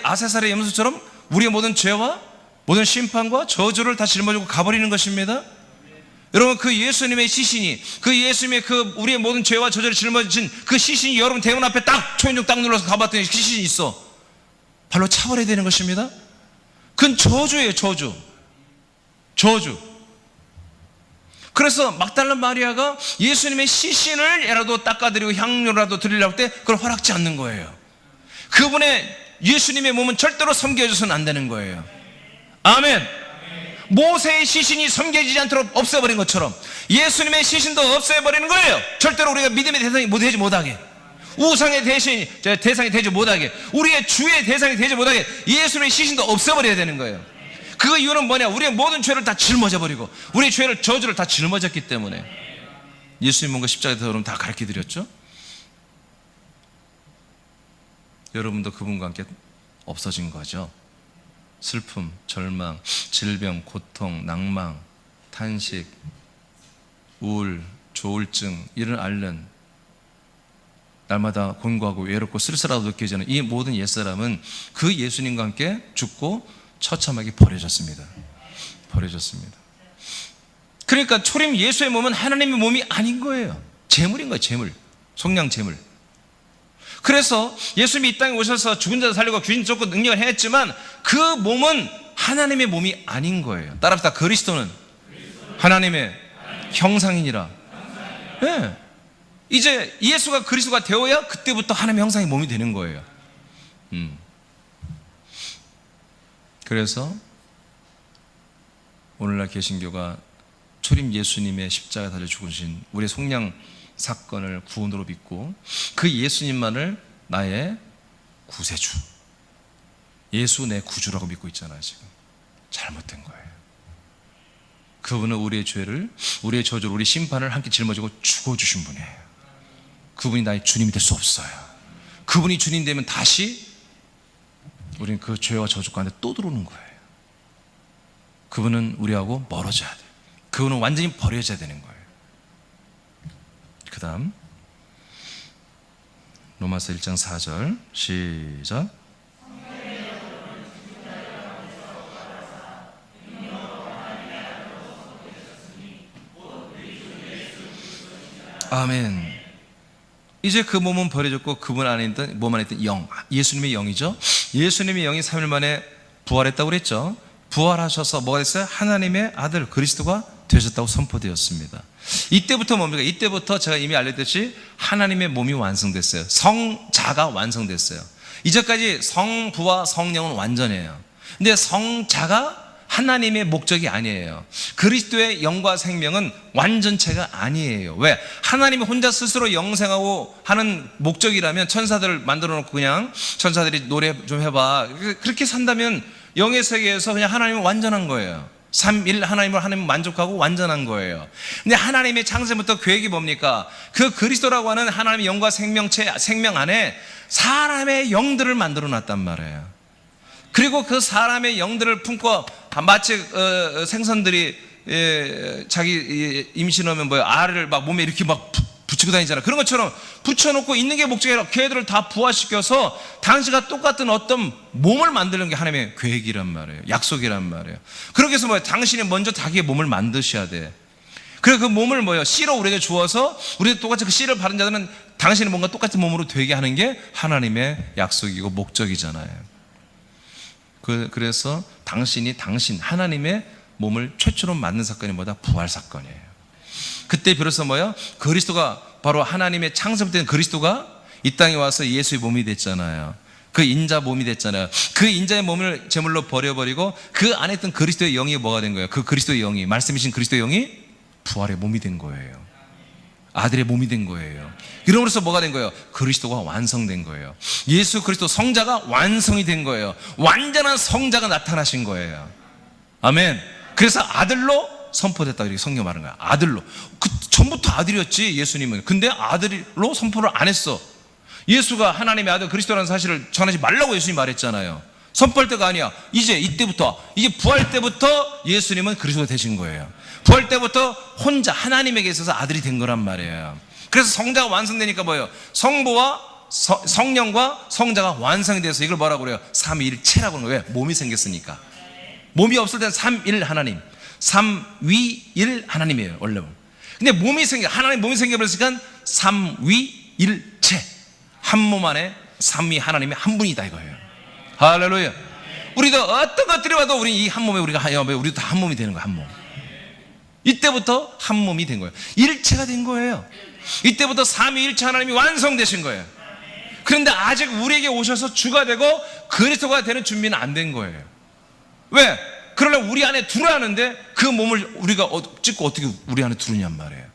S1: 아세살의 염소처럼 우리의 모든 죄와 모든 심판과 저주를 다 짊어지고 가버리는 것입니다. 여러분, 그 예수님의 시신이, 그 예수님의 그 우리의 모든 죄와 저주를 짊어진 그 시신이 여러분 대문 앞에 딱 초인종 딱 눌러서 가봤더니 그 시신이 있어. 발로 차버려야 되는 것입니다. 그건 저주예요. 저주. 그래서 막달라 마리아가 예수님의 시신을라도 닦아드리고 향료라도 드리려고 할 때 그걸 허락지 않는 거예요. 그분의 예수님의 몸은 절대로 섬겨져서는 안 되는 거예요. 아멘. 모세의 시신이 섬겨지지 않도록 없애버린 것처럼 예수님의 시신도 없애버리는 거예요. 절대로 우리가 믿음의 대상이 되지 못하게, 우상의 대상이 되지 못하게, 우리의 주의 대상이 되지 못하게 예수님의 시신도 없애버려야 되는 거예요. 그 이유는 뭐냐? 우리의 모든 죄를 다 짊어져버리고 우리의 죄를, 저주를 다 짊어졌기 때문에. 예수님 뭔가 십자가에서 여러분 다 가르쳐드렸죠? 여러분도 그분과 함께 없어진 거죠. 슬픔, 절망, 질병, 고통, 낭망, 탄식, 우울, 조울증, 이를 앓는, 날마다 곤고하고 외롭고 쓸쓸하고 느껴지는 이 모든 옛사람은 그 예수님과 함께 죽고 처참하게 버려졌습니다. 그러니까 초림 예수의 몸은 하나님의 몸이 아닌 거예요. 재물인 거예요. 재물, 속량 재물. 그래서 예수님이 이 땅에 오셔서 죽은 자를 살리고 귀신 쫓고 능력을 행했지만 그 몸은 하나님의 몸이 아닌 거예요. 따라합시다. 그리스도는 하나님의 형상이니라. 네. 이제 예수가 그리스도가 되어야 그때부터 하나님의 형상의 몸이 되는 거예요. 그래서 오늘날 개신교가 초림 예수님의 십자가 달려 죽으신 우리의 속량 사건을 구원으로 믿고 그 예수님만을 나의 구세주, 예수 내 구주라고 믿고 있잖아요. 지금 잘못된 거예요. 그분은 우리의 죄를, 우리의 저주를, 우리 심판을 함께 짊어지고 죽어주신 분이에요. 그분이 나의 주님이 될 수 없어요. 그분이 주님 되면 다시 우리는 그 죄와 저주 가운데 또 들어오는 거예요. 그분은 우리하고 멀어져야 돼요. 그분은 완전히 버려져야 되는 거예요. 그 다음 로마서 1장 4절 시작. 아멘. 이제 그 몸은 버려졌고 그분 안에 있던, 몸 안에 있던 영, 예수님의 영이죠. 예수님의 영이 3일 만에 부활했다고 그랬죠. 부활하셔서 뭐가 됐어요? 하나님의 아들 그리스도가 되셨다고 선포되었습니다. 이때부터 뭡니까? 이때부터 제가 이미 알려드렸듯이 하나님의 몸이 완성됐어요. 성자가 완성됐어요. 이제까지 성부와 성령은 완전해요. 근데 성자가 하나님의 목적이 아니에요. 그리스도의 영과 생명은 완전체가 아니에요. 왜? 하나님이 혼자 스스로 영생하고 하는 목적이라면 천사들을 만들어 놓고 그냥 천사들이 노래 좀 해봐, 그렇게 산다면 영의 세계에서 그냥 하나님은 완전한 거예요. 삼일 하나님을 만족하고 완전한 거예요. 근데 하나님의 창세부터 계획이 뭡니까? 그 그리스도라고 하는 하나님의 영과 생명체, 생명 안에 사람의 영들을 만들어 놨단 말이에요. 그리고 그 사람의 영들을 품고 마치 생선들이 자기 임신하면 알을 막 몸에 이렇게 막 붙이고 다니잖아. 그런 것처럼 붙여놓고 있는 게 목적이라 걔들을 다 부화시켜서 당시가 똑같은 어떤 몸을 만드는 게 하나님의 계획이란 말이에요. 약속이란 말이에요. 그렇게 해서 당신이 먼저 자기의 몸을 만드셔야 돼. 그래 그 몸을 씨로 우리에게 주어서 우리도 똑같이 그 씨를 바른 자들은 당신이 뭔가 똑같은 몸으로 되게 하는 게 하나님의 약속이고 목적이잖아요. 그래서 당신 하나님의 몸을 최초로 만든 사건이 뭐다? 부활 사건이에요. 그때 비로소 그리스도가 바로 하나님의 창세부터 된 그리스도가 이 땅에 와서 예수의 몸이 됐잖아요. 그 인자 몸이 됐잖아요. 그 인자의 몸을 제물로 버려버리고 그 안에 있던 그리스도의 영이 뭐가 된 거예요? 그 그리스도의 영이, 말씀이신 그리스도의 영이 부활의 몸이 된 거예요. 아들의 몸이 된 거예요. 이러므로써 뭐가 된 거예요? 그리스도가 완성된 거예요. 예수 그리스도 성자가 완성이 된 거예요. 완전한 성자가 나타나신 거예요. 아멘. 그래서 아들로 선포됐다 이렇게 성경 말하는 거야. 아들로. 전부터 아들이었지 예수님은. 근데 아들로 선포를 안 했어. 예수가 하나님의 아들 그리스도라는 사실을 전하지 말라고 예수님 말했잖아요. 선포할 때가 아니야. 이때부터, 이제 부활 때부터 예수님은 그리스도가 되신 거예요. 부활 때부터 혼자 하나님에게 있어서 아들이 된 거란 말이에요. 그래서 성자가 완성되니까 성부와 성령과 성자가 완성이 돼서 이걸 뭐라고 그래요? 삼위일체라고 하는 거예요. 왜? 몸이 생겼으니까. 몸이 없을 때는 삼일 하나님, 삼위일 하나님이에요 원래. 근데 하나님 몸이 생겨버렸으니까 삼위일체, 한 몸 안에 삼위 하나님이 한 분이다 이거예요. 할렐루야. 우리도 어떤 것들이 와도 우리 이 한 몸에 우리도 다 한 몸이 되는 거야. 한 몸. 이때부터 한 몸이 된 거예요. 일체가 된 거예요. 이때부터 삼위일체 하나님이 완성되신 거예요. 그런데 아직 우리에게 오셔서 주가 되고 그리스도가 되는 준비는 안 된 거예요. 왜? 그러려면 우리 안에 두라는데 그 몸을 우리가 찍고 어떻게 우리 안에 두느냔 말이에요.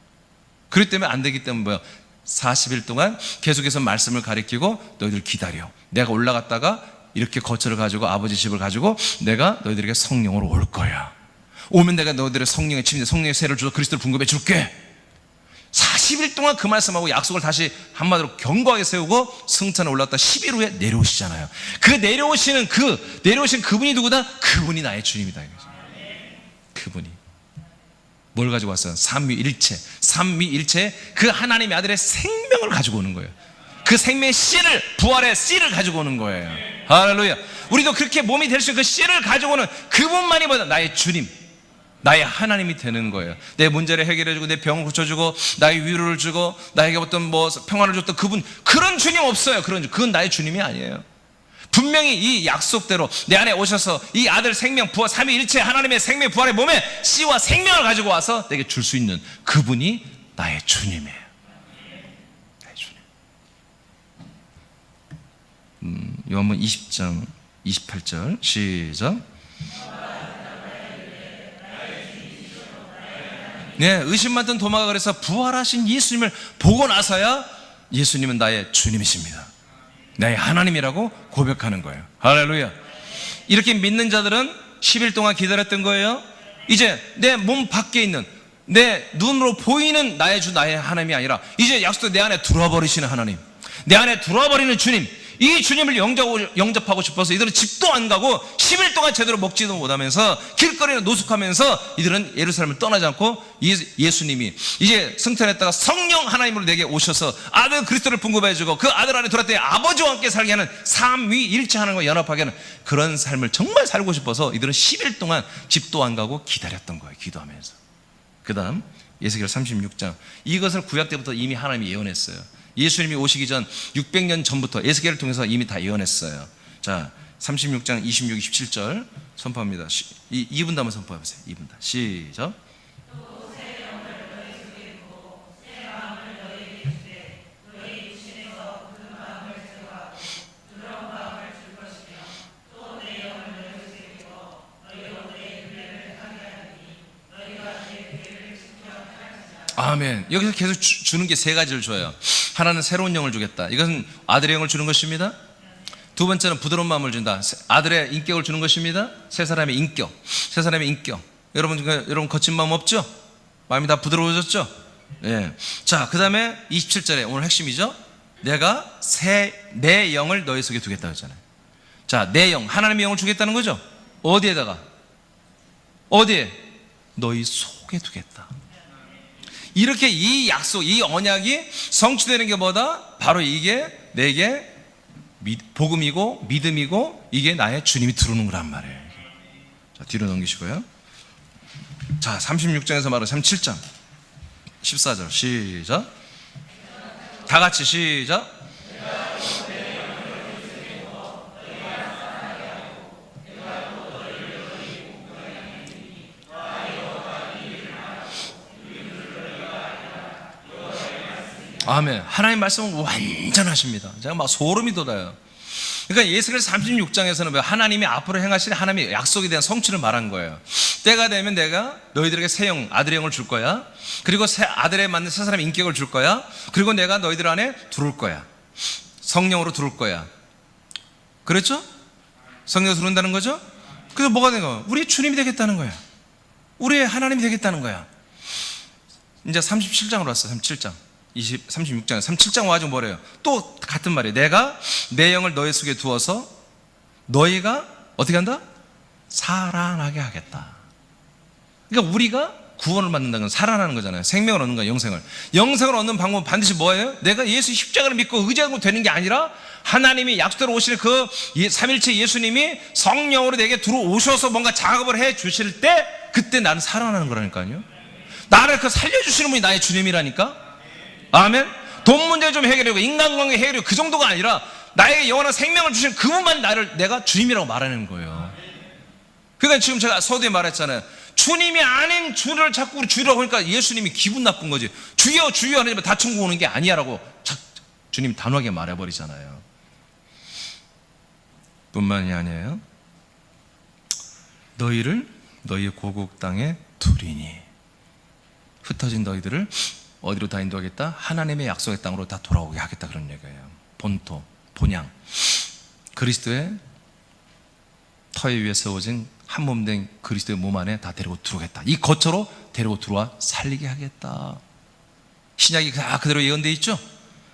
S1: 그렇기 때문에 안 되기 때문에 40일 동안 계속해서 말씀을 가리키고 너희들 기다려. 내가 올라갔다가 이렇게 거처를 가지고 아버지 집을 가지고 내가 너희들에게 성령으로 올 거야. 오면 내가 너희들의 성령의 침대, 성령의 세를 줘서 그리스도를 분급해 줄게. 40일 동안 그 말씀하고 약속을 다시 한마디로 견고하게 세우고 승천에 올랐다 10일 후에 내려오시잖아요. 그 내려오신 그분이 누구다? 그분이 나의 주님이다. 그분이 뭘 가지고 왔어요? 삼위일체 그 하나님의 아들의 생명을 가지고 오는 거예요. 그 생명의 씨를, 부활의 씨를 가지고 오는 거예요. 할렐루야. 우리도 그렇게 몸이 될 수 있는 그 씨를 가지고 오는 그분만이 뭐다? 나의 주님, 나의 하나님이 되는 거예요. 내 문제를 해결해주고 내 병을 고쳐주고 나의 위로를 주고 나에게 어떤 평안을 줬던 그런 주님 없어요. 그건 나의 주님이 아니에요. 분명히 이 약속대로 내 안에 오셔서 이 아들 생명 부활 삼위일체 하나님의 생명 부활의 몸에 씨와 생명을 가지고 와서 내게 줄 수 있는 그분이 나의 주님이에요. 나의 주님. 요한복음 20장 28절 시작. 네, 의심 많던 도마가 그래서 부활하신 예수님을 보고 나서야 예수님은 나의 주님이십니다, 나의 하나님이라고 고백하는 거예요. 할렐루야. 이렇게 믿는 자들은 10일 동안 기다렸던 거예요. 이제 내 몸 밖에 있는, 내 눈으로 보이는 나의 주 나의 하나님이 아니라 이제 약속도 내 안에 들어와 버리시는 하나님, 내 안에 들어와 버리는 주님, 이 주님을 영접하고 싶어서 이들은 집도 안 가고 10일 동안 제대로 먹지도 못하면서 길거리에 노숙하면서 이들은 예루살렘을 떠나지 않고 예수님이 이제 승천했다가 성령 하나님으로 내게 오셔서 아들 그리스도를 풍부해주고 그 아들 안에 들어왔더니 아버지와 함께 살게 하는 삼위일체 하나님과 연합하게 하는 그런 삶을 정말 살고 싶어서 이들은 10일 동안 집도 안 가고 기다렸던 거예요. 기도하면서. 그 다음 에스겔 36장, 이것을 구약 때부터 이미 하나님이 예언했어요. 예수님이 오시기 전 600년 전부터 에스겔을 통해서 이미 다 예언했어요. 자, 36장 26, 27절 선포합니다. 2분 다음에 선포해보세요. 2분 다 시작. 아멘. 여기서 계속 주는 게 세 가지를 줘요. 하나는 새로운 영을 주겠다. 이것은 아들의 영을 주는 것입니다. 두 번째는 부드러운 마음을 준다. 아들의 인격을 주는 것입니다. 세 사람의 인격. 세 사람의 인격. 여러분 거친 마음 없죠? 마음이 다 부드러워졌죠? 예. 자, 그 다음에 27절에 오늘 핵심이죠. 내가 내 영을 너희 속에 두겠다 했잖아요. 자, 내 영, 하나님의 영을 주겠다는 거죠. 어디에다가? 어디에? 너희 속에 두겠다. 이렇게 이 약속, 이 언약이 성취되는 게 뭐다? 바로 이게 내게 복음이고 믿음이고 이게 나의 주님이 들어오는 거란 말이에요. 자, 뒤로 넘기시고요. 자, 36장에서 말하는 37장 14절 시작. 다 같이 시작. 아멘. 하나님 말씀은 완전하십니다. 제가 막 소름이 돋아요. 그러니까 에스겔 36장에서는 하나님이 앞으로 행하실 하나님의 약속에 대한 성취를 말한 거예요. 때가 되면 내가 너희들에게 새 영, 아들의 영을 줄 거야. 그리고 새 아들에 맞는 새 사람의 인격을 줄 거야. 그리고 내가 너희들 안에 들어올 거야. 성령으로 들어올 거야. 그렇죠? 성령으로 들어온다는 거죠? 그래서 뭐가 된 거야? 우리의 주님이 되겠다는 거야. 우리의 하나님이 되겠다는 거야. 이제 37장으로 왔어. 37장 36장 37장 와가지고 뭐래요? 또 같은 말이에요. 내가 내 영을 너희 속에 두어서 너희가 어떻게 한다? 살아나게 하겠다. 그러니까 우리가 구원을 받는다는 건 살아나는 거잖아요. 생명을 얻는 거예요. 영생을 얻는 방법은 반드시 뭐예요? 내가 예수 십자가를 믿고 의지하고 되는 게 아니라 하나님이 약속대로 오실 그 삼일체 예수님이 성령으로 내게 들어오셔서 뭔가 작업을 해 주실 때 그때 나는 살아나는 거라니까요. 나를 그 살려주시는 분이 나의 주님이라니까. 아멘. 돈 문제 좀 해결하고 인간관계 해결하고 그 정도가 아니라 나에게 영원한 생명을 주신 그분만 내가 주님이라고 말하는 거예요. 그러니까 지금 제가 서두에 말했잖아요. 주님이 아닌 주를 자꾸 우리 주라고 하니까 예수님이 기분 나쁜 거지. 주여 주여 하니까 다 천국 오는 게 아니야라고 주님 단호하게 말해버리잖아요. 뿐만이 아니에요. 너희를 너희의 고국 땅에 두리니 흩어진 너희들을 어디로 다 인도하겠다? 하나님의 약속의 땅으로 다 돌아오게 하겠다. 그런 얘기예요. 본토, 본향, 그리스도의 터에 위에 세워진 한 몸 된 그리스도의 몸 안에 다 데리고 들어오겠다. 이 거처로 데리고 들어와 살리게 하겠다. 신약이 그대로 예언되어 있죠?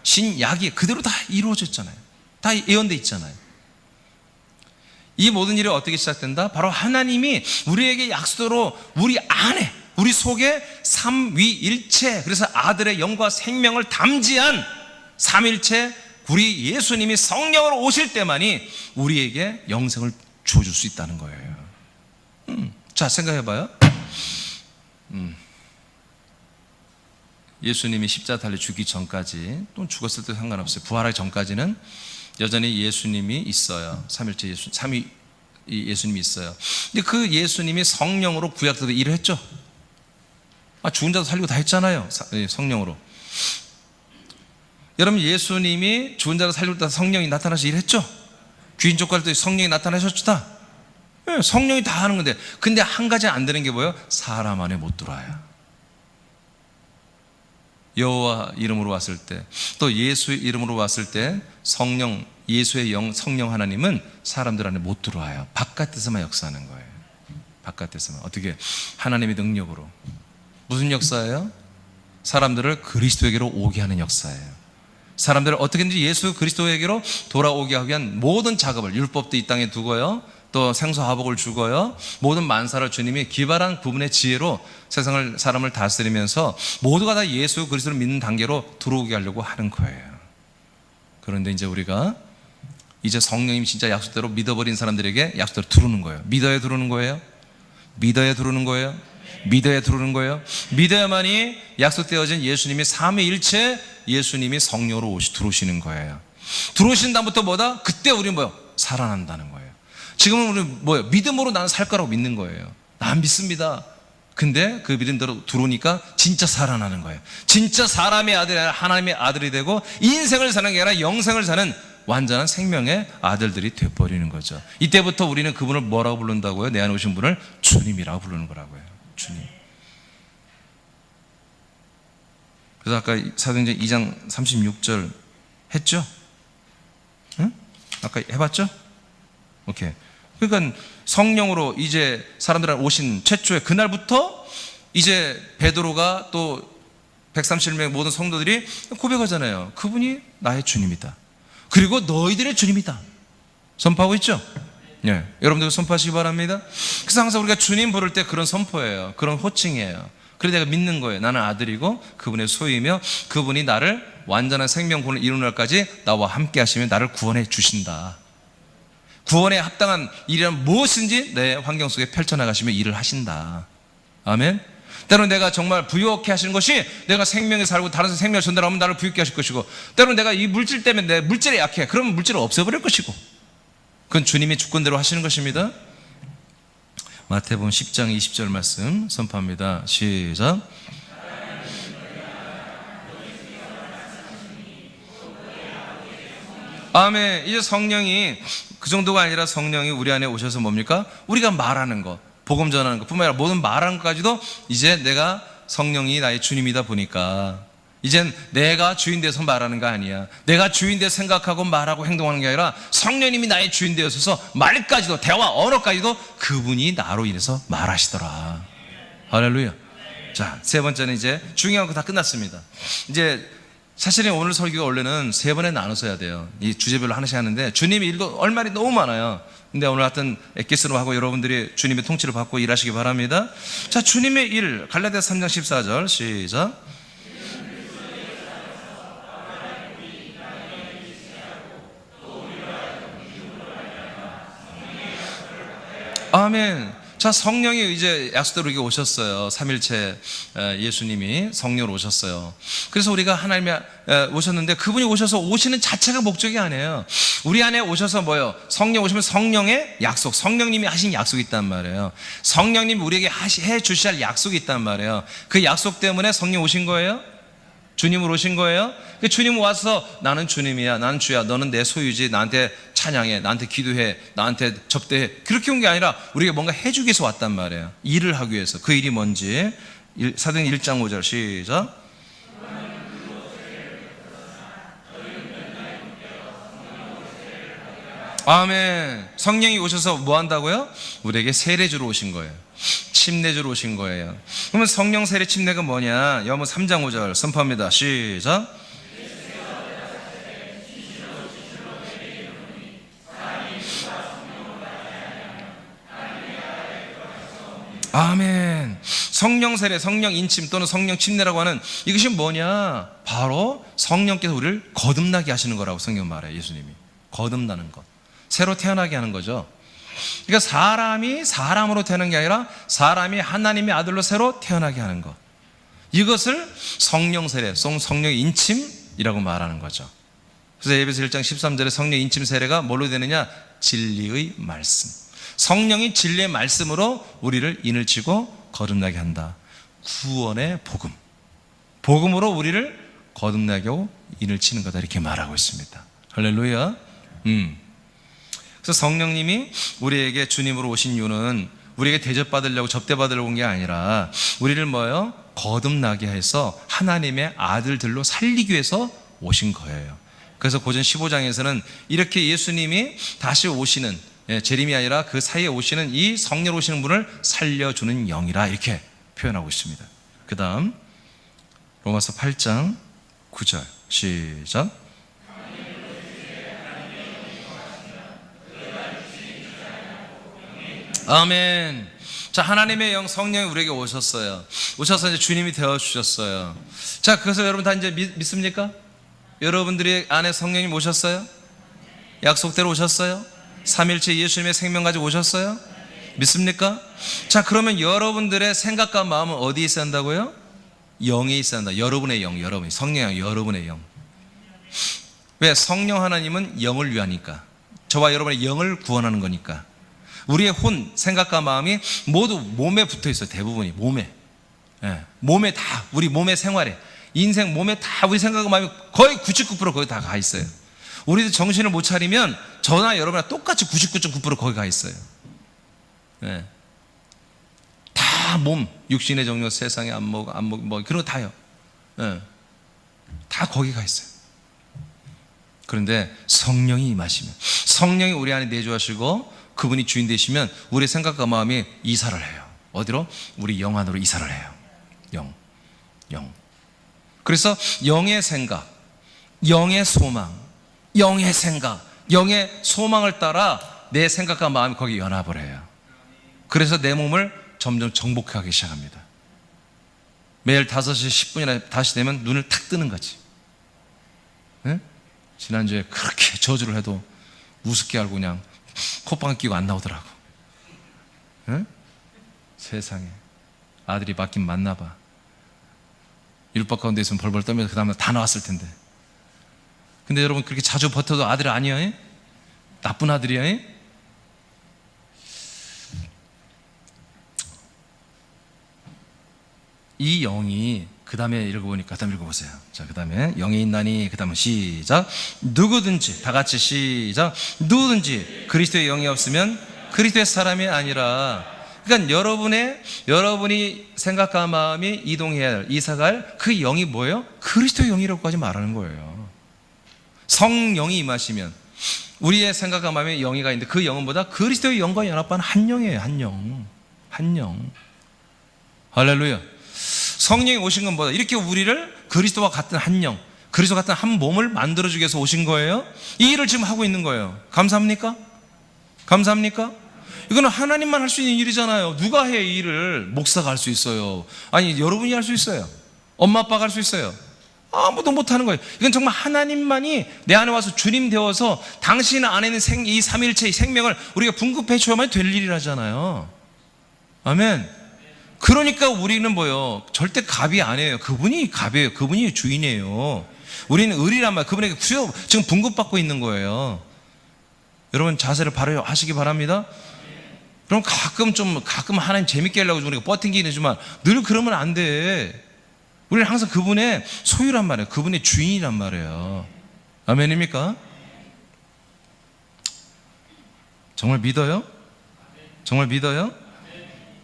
S1: 신약이 그대로 다 이루어졌잖아요. 다 예언되어 있잖아요. 이 모든 일이 어떻게 시작된다? 바로 하나님이 우리에게 약속으로 우리 안에 우리 속에 삼위일체, 그래서 아들의 영과 생명을 담지한 삼일체 우리 예수님이 성령으로 오실 때만이 우리에게 영생을 주어줄 수 있다는 거예요. 자, 생각해봐요. 예수님이 십자가 달려 죽기 전까지, 또 죽었을 때 상관없어요. 부활하기 전까지는 여전히 예수님이 있어요. 삼일체 삼위 예수님이 있어요. 근데 그 예수님이 성령으로 구약 때도 일을 했죠. 죽은 자도 살리고 다 했잖아요. 성령으로. 여러분, 예수님이 죽은 자도 살리고 다 성령이 나타나서 일했죠. 귀인 족할 때 성령이 나타나셨다. 성령이 다 하는 건데, 근데 한 가지 안 되는 게 뭐예요? 사람 안에 못 들어와요. 여호와 이름으로 왔을 때, 또 예수의 이름으로 왔을 때 성령 예수의 성령 하나님은 사람들 안에 못 들어와요. 바깥에서만 역사하는 거예요. 바깥에서만. 어떻게? 하나님의 능력으로. 무슨 역사예요? 사람들을 그리스도에게로 오게 하는 역사예요. 사람들을 어떻게든지 예수 그리스도에게로 돌아오게 하기 위한 모든 작업을, 율법도 이 땅에 두고요, 또 생수화복을 주고요, 모든 만사를 주님이 기발한 부분의 지혜로 세상을, 사람을 다스리면서 모두가 다 예수 그리스도를 믿는 단계로 들어오게 하려고 하는 거예요. 그런데 이제 우리가 이제 성령님이 진짜 약속대로 믿어버린 사람들에게 약속대로 들어오는 거예요. 믿어야 들어오는 거예요. 믿어야 들어오는 거예요. 믿어야 들어오는 거예요. 믿어야만이 약속되어진 예수님이 삼위일체 예수님이 성령으로 들어오시는 거예요. 들어오신 다음부터 뭐다? 그때 우리는 뭐요? 살아난다는 거예요. 지금은 우리는 뭐예요? 믿음으로 나는 살 거라고 믿는 거예요. 난 믿습니다. 근데 그 믿음대로 들어오니까 진짜 살아나는 거예요. 진짜 사람의 아들이 아니라 하나님의 아들이 되고 인생을 사는 게 아니라 영생을 사는 완전한 생명의 아들들이 되어버리는 거죠. 이때부터 우리는 그분을 뭐라고 부른다고요? 내 안에 오신 분을 주님이라고 부르는 거라고요. 주님. 그래서 아까 사도행전 2장 36절 했죠? 응? 아까 해봤죠? 오케이. 그러니까 성령으로 이제 사람들한테 오신 최초의 그날부터 이제 베드로가 또 137명의 모든 성도들이 고백하잖아요. 그분이 나의 주님이다. 그리고 너희들의 주님이다. 선포하고 있죠? 네. 여러분들 선포하시기 바랍니다. 그래서 항상 우리가 주님 부를 때 그런 선포예요. 그런 호칭이에요. 그래서 내가 믿는 거예요. 나는 아들이고 그분의 소유이며 그분이 나를 완전한 생명군을 이루는 날까지 나와 함께 하시며 나를 구원해 주신다. 구원에 합당한 일이란 무엇인지 내 환경 속에 펼쳐나가시며 일을 하신다. 아멘. 때로는 내가 정말 부유하게 하시는 것이 내가 생명에 살고 다른 생명을 전달하면 나를 부유하게 하실 것이고, 때로는 내가 이 물질 때문에 내 물질에 약해. 그러면 물질을 없애버릴 것이고, 그건 주님이 주권대로 하시는 것입니다. 마태복음 10장 20절 말씀 선포합니다. 시작. 아멘. 이제 성령이 그 정도가 아니라 성령이 우리 안에 오셔서 뭡니까? 우리가 말하는 것, 복음 전하는 것 뿐만 아니라 모든 말하는 것까지도 이제 내가 성령이 나의 주님이다 보니까 이젠 내가 주인 돼서 말하는 거 아니야. 내가 주인 돼서 생각하고 말하고 행동하는 게 아니라 성령님이 나의 주인 되어서 말까지도, 대화 언어까지도 그분이 나로 인해서 말하시더라. 할렐루야. 자, 세 번째는 이제 중요한 거 다 끝났습니다. 이제 사실은 오늘 설교가 원래는 세 번에 나눠서 해야 돼요. 이 주제별로 하나씩 하는데 주님의 일도 얼마나 너무 많아요. 근데 오늘 하여튼 엑기스로 하고 여러분들이 주님의 통치를 받고 일하시기 바랍니다. 자, 주님의 일, 갈라디아서 3장 14절 시작. 아멘. 자, 성령이 이제 약속대로 이렇게 오셨어요. 삼일체 예수님이 성령으로 오셨어요. 그래서 우리가 하나님이 오셨는데 그분이 오셔서 오시는 자체가 목적이 아니에요. 우리 안에 오셔서 뭐예요? 성령 오시면 성령의 약속, 성령님이 하신 약속이 있단 말이에요. 성령님이 우리에게 해 주셔야 할 약속이 있단 말이에요. 그 약속 때문에 성령 오신 거예요? 주님으로 오신 거예요? 주님 와서 나는 주님이야, 나는 주야, 너는 내 소유지, 나한테 찬양해, 나한테 기도해, 나한테 접대해, 그렇게 온 게 아니라 우리가 뭔가 해주기 위해서 왔단 말이에요. 일을 하기 위해서. 그 일이 뭔지 사도행전 1장 5절 시작. 아멘. 성령이 오셔서 뭐 한다고요? 우리에게 세례 주러 오신 거예요. 침례 주러 오신 거예요. 그러면 성령 세례 침례가 뭐냐? 여러분 3장 5절 선포합니다. 시작. 아멘. 성령 세례, 성령 인침 또는 성령 침례라고 하는 이것이 뭐냐? 바로 성령께서 우리를 거듭나게 하시는 거라고 성경 말해요. 예수님이 거듭나는 것, 새로 태어나게 하는 거죠. 그러니까 사람이 사람으로 되는 게 아니라 사람이 하나님의 아들로 새로 태어나게 하는 것, 이것을 성령 세례, 성령 인침이라고 말하는 거죠. 그래서 에베소 1장 13절에 성령 인침 세례가 뭘로 되느냐? 진리의 말씀. 성령이 진리의 말씀으로 우리를 인을 치고 거듭나게 한다. 구원의 복음, 복음으로 우리를 거듭나게 하고 인을 치는 거다, 이렇게 말하고 있습니다. 할렐루야. 그래서 성령님이 우리에게 주님으로 오신 이유는 우리에게 대접받으려고 접대받으려고 온 게 아니라 우리를 뭐예요? 거듭나게 해서 하나님의 아들들로 살리기 위해서 오신 거예요. 그래서 고전 15장에서는 이렇게 예수님이 다시 오시는, 재림이 아니라 그 사이에 오시는 이 성령 오시는 분을 살려주는 영이라 이렇게 표현하고 있습니다. 그 다음 로마서 8장 9절 시작. 아멘. 자, 하나님의 영 성령이 우리에게 오셨어요. 오셔서 이제 주님이 되어 주셨어요. 자, 그래서 여러분 다 이제 믿습니까? 여러분들이 안에 성령이 오셨어요? 약속대로 오셨어요? 삼일체 예수님의 생명 가지고 오셨어요? 믿습니까? 자, 그러면 여러분들의 생각과 마음은 어디에 있어야 한다고요? 영에 있어야 한다. 여러분의 영, 여러분이 성령, 여러분의 영. 왜? 성령 하나님은 영을 위하니까. 저와 여러분의 영을 구원하는 거니까. 우리의 혼, 생각과 마음이 모두 몸에 붙어 있어요. 대부분이 몸에. 몸에 다, 우리 몸의 생활에, 인생 몸에 다 우리 생각과 마음이 거의 99% 거기 다 가 있어요. 우리도 정신을 못 차리면 저나 여러분이랑 똑같이 99.9% 거기 가 있어요. 다 몸, 육신의 정욕, 세상의 안목 뭐 그런 거 다요. 다 거기 가 있어요. 그런데 성령이 임하시면, 성령이 우리 안에 내주하시고 그분이 주인 되시면 우리의 생각과 마음이 이사를 해요. 어디로? 우리 영 안으로 이사를 해요. 영. 그래서 영의 생각, 영의 소망, 영의 생각, 영의 소망을 따라 내 생각과 마음이 거기 연합을 해요. 그래서 내 몸을 점점 정복하기 시작합니다. 매일 5시 10분이나 다시 되면 눈을 탁 뜨는 거지. 지난주에 그렇게 저주를 해도 우습게 알고 그냥 콧방울 끼고 안 나오더라고. 세상에. 아들이 맞긴 맞나 봐. 율법 가운데 있으면 벌벌 떨면서 그 다음에 다 나왔을 텐데. 근데 여러분 그렇게 자주 버텨도 아들 아니야? 나쁜 아들이야? 이 영이 그 다음에 읽어보니까, 그 다음에 읽어보세요. 자, 그 다음에 영이 있나니, 그 다음에 시작. 누구든지, 다 같이 시작. 누구든지 그리스도의 영이 없으면 그리스도의 사람이 아니라. 그러니까 여러분이 생각과 마음이 이동해야 할, 이사갈 그 영이 뭐예요? 그리스도의 영이라고까지 말하는 거예요. 성령이 임하시면 우리의 생각과 마음에 영이가 있는데 그 영은 뭐다? 그리스도의 영과 연합한 한 영이에요. 한 영. 할렐루야. 성령이 오신 건 뭐다? 이렇게 우리를 그리스도와 같은 한 영, 그리스도 같은 한 몸을 만들어주기 위해서 오신 거예요. 이 일을 지금 하고 있는 거예요. 감사합니까? 감사합니까? 이거는 하나님만 할 수 있는 일이잖아요. 누가 해 이 일을? 목사가 할 수 있어요. 아니, 여러분이 할 수 있어요. 엄마 아빠가 할 수 있어요. 아무도 못하는 거예요. 이건 정말 하나님만이 내 안에 와서 주님 되어서 당신 안에 있는 이 삼일체의 생명을 우리가 분급해 줘야만 될 일이라잖아요. 아멘. 그러니까 우리는 뭐요? 절대 갑이 아니에요. 그분이 갑이에요. 그분이 주인이에요. 우리는 을이란 말, 그분에게 지금 분급받고 있는 거예요. 여러분 자세를 바로 하시기 바랍니다. 그럼 가끔 하나님 재밌게 하려고 우리가 버팅기는 하지만 늘 그러면 안 돼. 우리는 항상 그분의 소유란 말이에요. 그분의 주인이란 말이에요. 아멘입니까? 정말 믿어요? 정말 믿어요?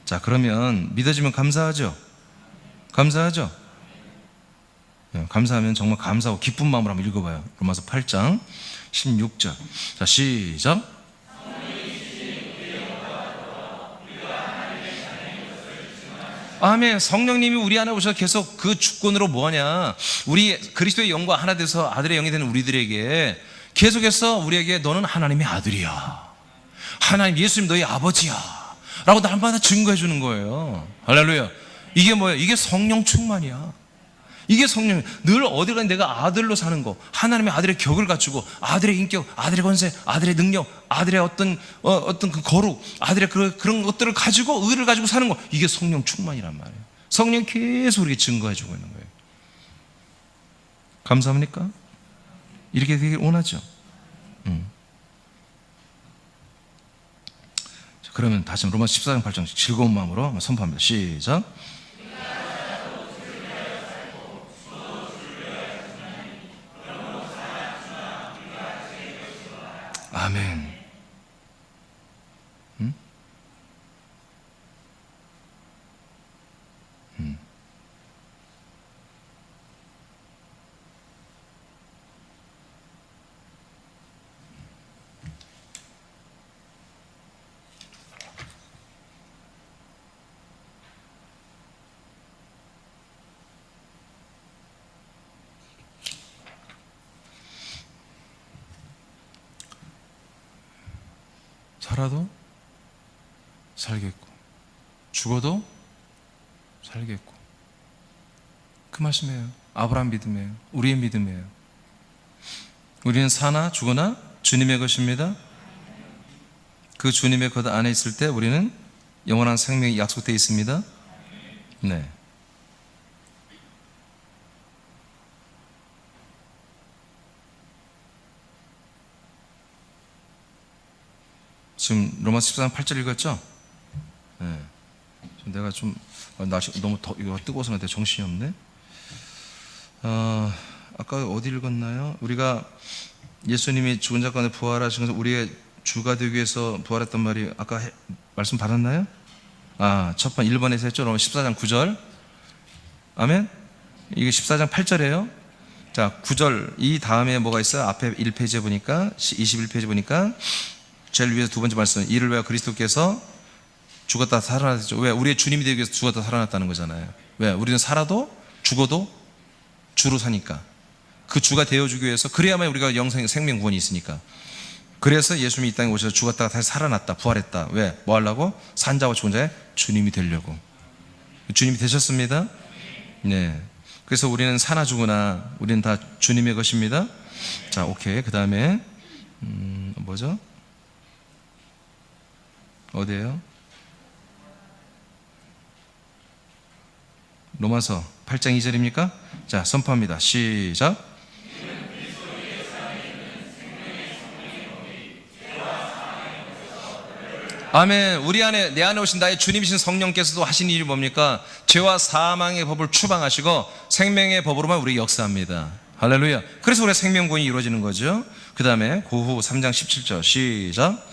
S1: 자, 그러면 믿어지면 감사하죠? 감사하죠? 감사하면 정말 감사하고 기쁜 마음으로 한번 읽어봐요. 로마서 8장 16절. 자, 시작. 아멘. 성령님이 우리 안에 오셔서 계속 그 주권으로 뭐하냐, 우리 그리스도의 영과 하나 돼서 아들의 영이 되는 우리들에게 계속해서 우리에게 너는 하나님의 아들이야, 하나님 예수님 너희 아버지야 라고 날마다 증거해 주는 거예요. 할렐루야. 이게 뭐예요? 이게 성령 충만이야. 이게 성령. 늘 어디 가든 내가 아들로 사는 거, 하나님의 아들의 격을 갖추고 아들의 인격, 아들의 권세, 아들의 능력, 아들의 어떤 그 거룩, 아들의 그런 것들을 가지고, 의를 가지고 사는 거, 이게 성령 충만이란 말이에요. 성령 계속 우리에게 증거해 주고 있는 거예요. 감사합니까? 이렇게 되길 원하죠. 그러면 다시 로마 14장 8장 즐거운 마음으로 한번 선포합니다. 시작. 아멘. 살아도 살겠고 죽어도 살겠고. 그 말씀이에요. 아브라함 믿음이에요. 우리의 믿음이에요. 우리는 사나 죽으나 주님의 것입니다. 그 주님의 것 안에 있을 때 우리는 영원한 생명이 약속되어 있습니다. 네. 지금 로마서 14장 8절 읽었죠? 네. 내가 좀 날씨 너무 이거 뜨거워서 내 정신이 없네. 아까 어디 읽었나요? 우리가 예수님이 죽은 자 가운데 부활하신 것은 우리의 주가 되기 위해서 부활했단 말이 아까 말씀 받았나요? 첫 번 1번에서 했죠. 로마 14장 9절. 아멘. 이게 14장 8절이에요. 자, 9절 이 다음에 뭐가 있어요? 앞에 1페이지에 보니까 21페이지 보니까 제일 위에서 두 번째 말씀, 이를 위하여 그리스도께서 죽었다 살아났죠. 왜? 우리의 주님이 되기 위해서 죽었다 살아났다는 거잖아요. 왜? 우리는 살아도 죽어도 주로 사니까. 그 주가 되어주기 위해서, 그래야만 우리가 생명 구원이 있으니까. 그래서 예수님이 이 땅에 오셔서 죽었다가 다시 살아났다, 부활했다. 왜? 뭐 하려고? 산자와 죽은 자의 주님이 되려고. 주님이 되셨습니다. 네. 그래서 우리는 사나 죽으나 우리는 다 주님의 것입니다. 자, 오케이. 그 다음에 뭐죠? 어디에요? 로마서 8장 2절입니까? 자, 선포합니다. 시작. 아멘. 우리 안에, 내 안에 오신 나의 주님이신 성령께서도 하신 일이 뭡니까? 죄와 사망의 법을 추방하시고 생명의 법으로만 우리 역사합니다. 할렐루야. 그래서 우리의 생명구원이 이루어지는 거죠. 그 다음에 고후 3장 17절 시작.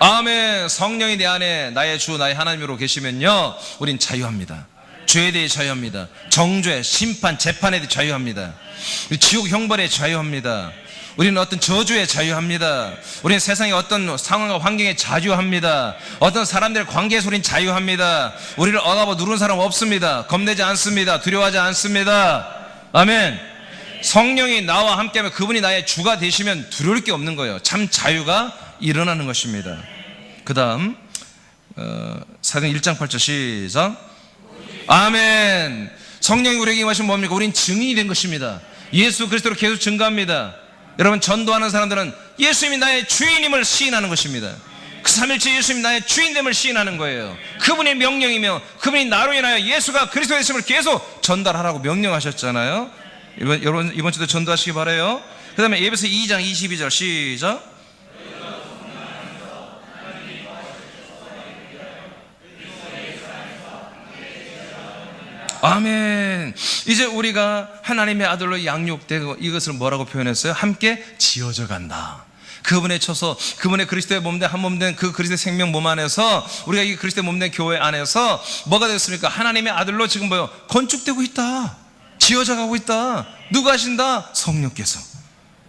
S1: 아멘. 성령이 내 안에 나의 주 나의 하나님으로 계시면요, 우린 자유합니다. 죄에 대해 자유합니다. 정죄, 심판, 재판에 대해 자유합니다. 지옥 형벌에 자유합니다. 우리는 어떤 저주에 자유합니다. 우리는 세상의 어떤 상황과 환경에 자유합니다. 어떤 사람들의 관계에서 우리는 자유합니다. 우리를 억압하고 누르는 사람 없습니다. 겁내지 않습니다. 두려워하지 않습니다. 아멘. 성령이 나와 함께하면, 그분이 나의 주가 되시면 두려울 게 없는 거예요. 참 자유가 일어나는 것입니다. 그 다음 사도행 1장 8절 시작. 아멘. 성령이 우리에게 임하시면 뭡니까? 우린 증인이 된 것입니다. 예수 그리스도로 계속 증거합니다. 여러분, 전도하는 사람들은 예수님이 나의 주인임을 시인하는 것입니다. 그 삼일째 예수님이 나의 주인됨을 시인하는 거예요. 그분의 명령이며 그분이 나로 인하여 예수가 그리스도 되심을 계속 전달하라고 명령하셨잖아요. 여러분, 이번 주도 전도하시기 바라요. 그 다음에 에베소 2장 22절 시작. 아멘. 이제 우리가 하나님의 아들로 양육되고, 이것을 뭐라고 표현했어요? 함께 지어져 간다. 그분에 쳐서, 그분의 그리스도의 몸된 한 몸된 그 그리스도의 생명 몸 안에서, 우리가 이 그리스도의 몸된 교회 안에서 뭐가 됐습니까? 하나님의 아들로 지금 뭐요? 건축되고 있다. 지어져 가고 있다. 누가 하신다? 성령께서.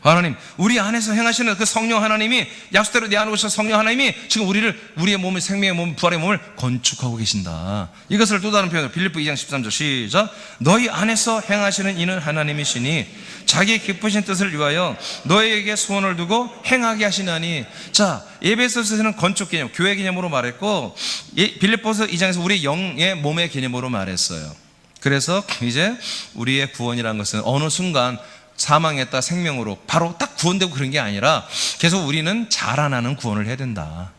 S1: 하나님, 우리 안에서 행하시는 그 성령 하나님이, 약속대로 내 안에 오신 성령 하나님이 지금 우리의 몸을, 생명의 몸, 부활의 몸을 건축하고 계신다. 이것을 또 다른 표현으로 빌립보 2장 13절 시작. 너희 안에서 행하시는 이는 하나님이시니 자기의 기쁘신 뜻을 위하여 너희에게 소원을 두고 행하게 하시나니. 자, 에베소서에서는 건축 개념, 교회 개념으로 말했고, 빌립보서 2장에서 우리 영의 몸의 개념으로 말했어요. 그래서 이제 우리의 구원이라는 것은 어느 순간 사망했다 생명으로 바로 딱 구원되고 그런 게 아니라 계속 우리는 자라나는 구원을 해야 된다.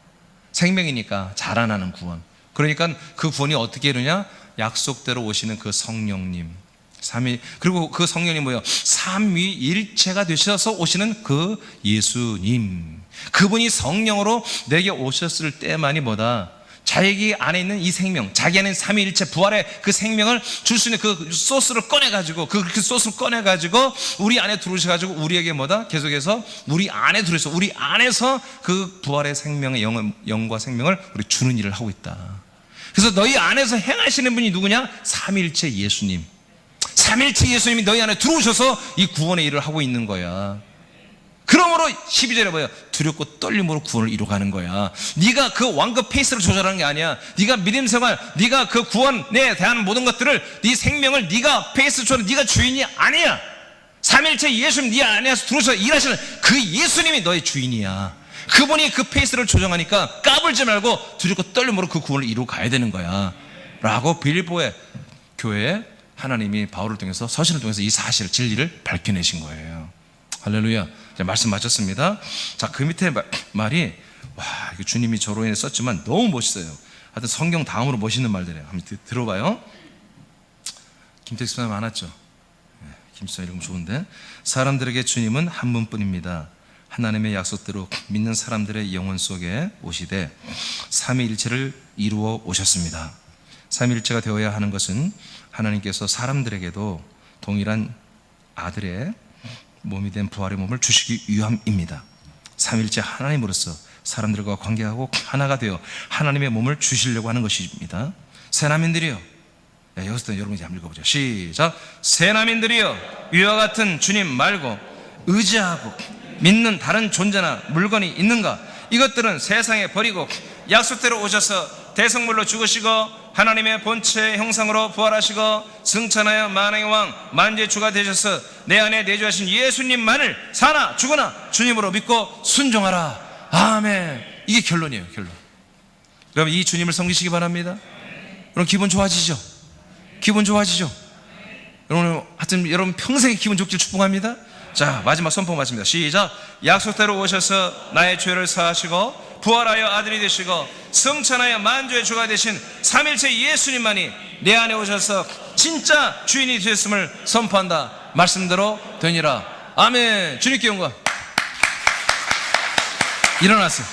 S1: 생명이니까 자라나는 구원. 그러니까 그 구원이 어떻게 이루냐? 약속대로 오시는 그 성령님, 그리고 그 성령님 뭐예요? 삼위일체가 되셔서 오시는 그 예수님, 그분이 성령으로 내게 오셨을 때만이 뭐다? 자기 안에 있는 이 생명, 자기 안에 있는 삼위일체 부활의 그 생명을 줄 수 있는 그 소스를 꺼내가지고, 그 소스를 꺼내가지고 우리 안에 들어오셔가지고 우리에게 뭐다? 계속해서 우리 안에 들어있어. 우리 안에서 그 부활의 생명의 영과 생명을 우리 주는 일을 하고 있다. 그래서 너희 안에서 행하시는 분이 누구냐? 삼위일체 예수님. 삼위일체 예수님이 너희 안에 들어오셔서 이 구원의 일을 하고 있는 거야. 그러므로 12절에 뭐야? 두렵고 떨림으로 구원을 이루어가는 거야. 네가 그 왕급 페이스를 조절하는 게 아니야. 네가 믿음 생활, 네가 그 구원에 대한 모든 것들을, 네 생명을 네가 페이스 조절, 네가 주인이 아니야. 삼일체 예수님 네 안에서 들어오셔서 일하시는 그 예수님이 너의 주인이야. 그분이 그 페이스를 조정하니까 까불지 말고 두렵고 떨림으로 그 구원을 이루고 가야 되는 거야 라고 빌립보의 교회에 하나님이 바울을 통해서 서신을 통해서 이 사실 진리를 밝혀내신 거예요. 할렐루야. 자, 말씀 마쳤습니다. 자, 그 밑에 말이 와, 이거 주님이 저로 인해 썼지만 너무 멋있어요. 하여튼 성경 다음으로 멋있는 말들이에요. 한번 들어봐요. 김택수 사람 많았죠. 김수사 읽으면 좋은데, 사람들에게 주님은 한 분뿐입니다. 하나님의 약속대로 믿는 사람들의 영혼 속에 오시되 삼위일체를 이루어 오셨습니다. 삼위일체가 되어야 하는 것은 하나님께서 사람들에게도 동일한 아들의 몸이 된 부활의 몸을 주시기 위함입니다. 삼위일체 하나님으로서 사람들과 관계하고 하나가 되어 하나님의 몸을 주시려고 하는 것입니다. 새나민들이요, 여기서 여러분 이제 한번 읽어보죠. 시작. 새나민들이여, 이와 같은 주님 말고 의지하고 믿는 다른 존재나 물건이 있는가? 이것들은 세상에 버리고 약속대로 오셔서 대성물로 죽으시고 하나님의 본체의 형상으로 부활하시고 승천하여 만왕의 왕 만주의 주가 되셔서 내 안에 내주하신 예수님만을 사나 죽으나 주님으로 믿고 순종하라. 아멘. 이게 결론이에요, 결론. 여러분, 이 주님을 섬기시기 바랍니다. 여러분, 기분 좋아지죠? 기분 좋아지죠? 여러분, 하여튼 여러분 평생에 기분 좋길 축복합니다. 자, 마지막 선포 마칩니다. 시작. 약속대로 오셔서 나의 죄를 사하시고 부활하여 아들이 되시고 승천하여 만주의 주가 되신 삼일체 예수님만이 내 안에 오셔서 진짜 주인이 되셨음을 선포한다. 말씀대로 되니라. 아멘. 주님께 영광. 일어났어요.